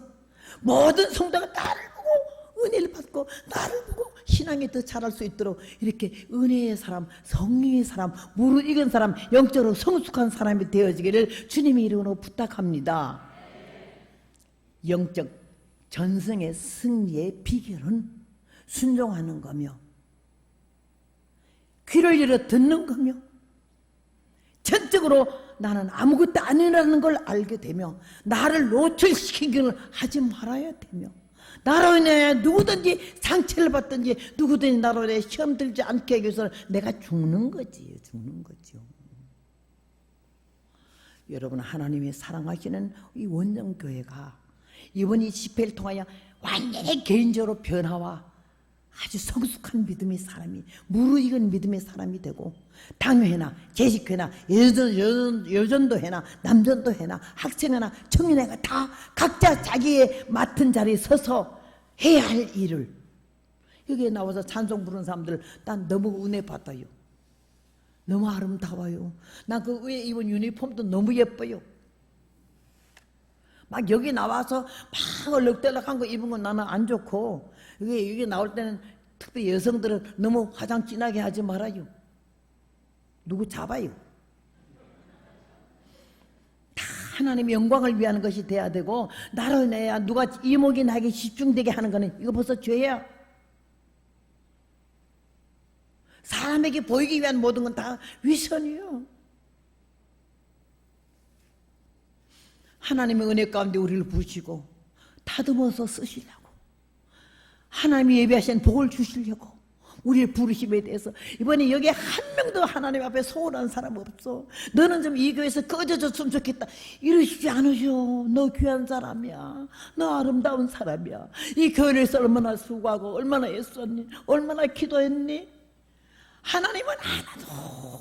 모든 성도가 나를 보고 은혜를 받고 나를 보고 신앙이 더 자랄 수 있도록 이렇게 은혜의 사람, 성령의 사람, 무릇 익은 사람, 영적으로 성숙한 사람이 되어지기를 주님의 이름으로 부탁합니다. 영적 전승의 승리의 비결은 순종하는 거며 귀를 열어 듣는 거며 전적으로 나는 아무것도 아니라는 걸 알게 되며 나를 노출시키기를 하지 말아야 되며 나로 인해 누구든지 상처를 받든지 누구든지 나로 인해 시험 들지 않게 하기 위해서 내가 죽는 거지. 죽는 거죠. 여러분 하나님이 사랑하시는 이 원정교회가 이번 이 집회를 통하여 완전히 개인적으로 변화와 아주 성숙한 믿음의 사람이 무르익은 믿음의 사람이 되고 당회나 재직회나 여전도회나 남전도회나 학생회나 청년회가 다 각자 자기의 맡은 자리에 서서 해야 할 일을 여기에 나와서 찬송 부르는 사람들 난 너무 은혜 받아요. 너무 아름다워요. 난 그 위에 입은 유니폼도 너무 예뻐요. 막 여기 나와서 막 얼룩덜룩한 거 입은 건 나는 안 좋고 여기 나올 때는 특히 여성들은 너무 화장 진하게 하지 말아요. 누구 잡아요. 다 하나님의 영광을 위한 것이 돼야 되고 나로 인해 누가 이목이 나에게 집중되게 하는 거는 이거 벌써 죄야. 사람에게 보이기 위한 모든 건 다 위선이요. 하나님의 은혜 가운데 우리를 부으시고 다듬어서 쓰시려고 하나님이 예비하신 복을 주시려고 우리를 부르심에 대해서 이번에 여기 한 명도 하나님 앞에 소원한 사람 없어. 너는 좀 이 교회에서 꺼져줬으면 좋겠다 이러시지 않으셔. 너 귀한 사람이야. 너 아름다운 사람이야. 이 교회를 위해서 얼마나 수고하고 얼마나 애썼니 얼마나 기도했니. 하나님은 하나도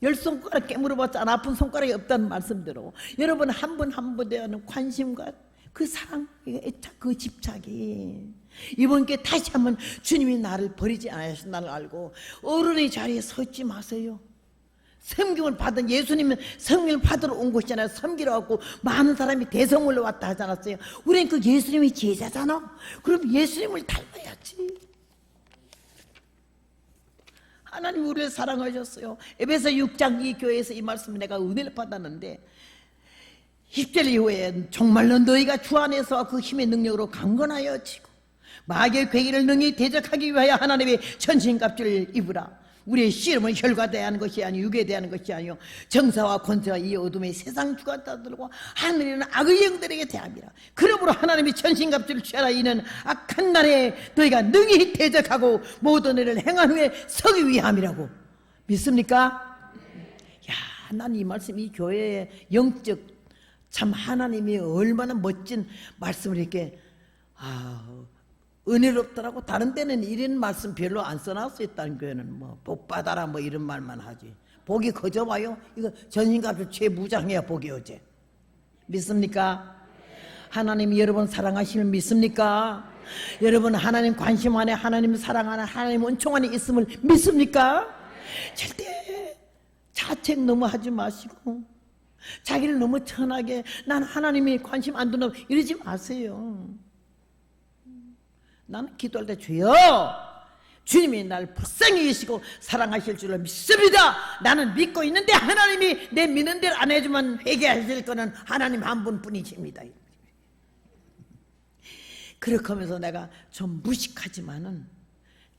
10손가락 깨물어봤자 안 아픈 손가락이 없다는 말씀대로 여러분 한 분 한 분에 대한 관심과 그 사랑, 애착, 그 집착이 이번 게 다시 한번 주님이 나를 버리지 않으신다는 걸 알고 어른의 자리에 서 있지 마세요. 섬김을 받은 예수님은 성령을 받으러 온 곳이잖아요. 섬기러 왔고 많은 사람이 대성물로 왔다 하지 않았어요. 우리는 그 예수님이 제자잖아. 그럼 예수님을 닮아야지. 하나님 우리를 사랑하셨어요. 에베소 6장 이 교회에서 이 말씀을 내가 은혜를 받았는데 10절 이후에 정말로 너희가 주 안에서 그 힘의 능력으로 강건하여 지고 마귀의 괴기를 능히 대적하기 위하여 하나님의 전신갑주를 입으라. 우리의 씨름은 혈과 대하는 것이 아니요 육에 대하는 것이 아니요 정사와 권세와 이 어둠의 세상 주관자들과 하늘에는 악의 영들에게 대함이라. 그러므로 하나님의 전신갑주를 취하라. 이는 악한 날에 너희가 능히 대적하고 모든 일을 행한 후에 서기 위함이라고. 믿습니까? 야, 난 이 말씀 이 교회의 영적 참 하나님이 얼마나 멋진 말씀을 이렇게 은혜롭더라고. 다른 때는 이런 말씀 별로 안 써놨어. 있다는 교회는 뭐 복 받아라 뭐 이런 말만 하지. 복이 거저 와요? 이거 전신갑주 최무장해야 복이 오지. 믿습니까? 하나님이 여러분 사랑하시면 믿습니까? 여러분 하나님 관심 안에 하나님 사랑하는 하나님 은총 안에 있음을 믿습니까? 절대 자책 너무 하지 마시고 자기를 너무 천하게 난 하나님이 관심 안 두는 이러지 마세요. 나는 기도할 때 주여 주님이 나를 불쌍히 여기시고 사랑하실 줄로 믿습니다. 나는 믿고 있는데 하나님이 내 믿는 대로 안 해주면 회개하실 거는 하나님 한 분뿐이십니다. 그렇게 하면서 내가 좀 무식하지만은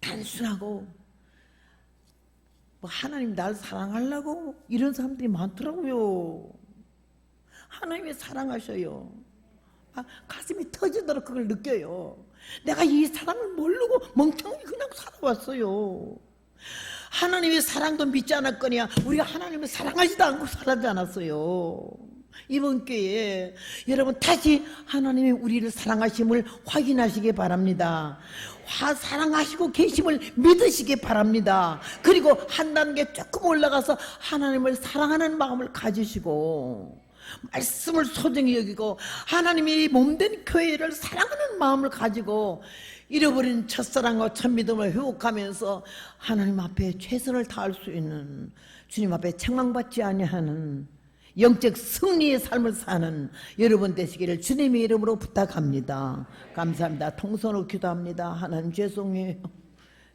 단순하고 뭐 하나님 날 사랑하려고 이런 사람들이 많더라고요. 하나님이 사랑하셔요. 가슴이 터지도록 그걸 느껴요. 내가 이 사랑을 모르고 멍청이 그냥 살아왔어요. 하나님의 사랑도 믿지 않았거니와 우리가 하나님을 사랑하지도 않고 살지 않았어요. 이번 기회에 여러분 다시 하나님이 우리를 사랑하심을 확인하시기 바랍니다. 사랑하시고 계심을 믿으시기 바랍니다. 그리고 한 단계 조금 올라가서 하나님을 사랑하는 마음을 가지시고 말씀을 소중히 여기고 하나님이 몸된 교회를 사랑하는 마음을 가지고 잃어버린 첫사랑과 첫믿음을 회복하면서 하나님 앞에 최선을 다할 수 있는, 주님 앞에 책망받지 아니하는 영적 승리의 삶을 사는 여러분 되시기를 주님의 이름으로 부탁합니다. 감사합니다. 통성으로 기도합니다. 하나님 죄송해요.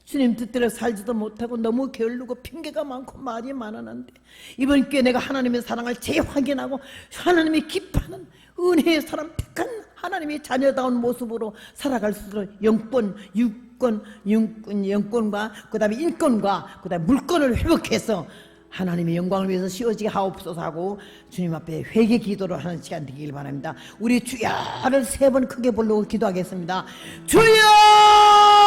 주님 뜻대로 살지도 못하고 너무 게을르고 핑계가 많고 말이 많았는데 이번 기회에 내가 하나님의 사랑을 재확인하고 하나님이 기뻐하는 은혜의 사람 택한 하나님의 자녀다운 모습으로 살아갈 수 있도록 영권, 영권과 그 다음에 인권과 그 다음에 물권을 회복해서 하나님의 영광을 위해서 씌워지게 하옵소서 하고 주님 앞에 회개 기도를 하는 시간 되기를 바랍니다. 우리 주야를 3번 크게 부르고 기도하겠습니다. 주여!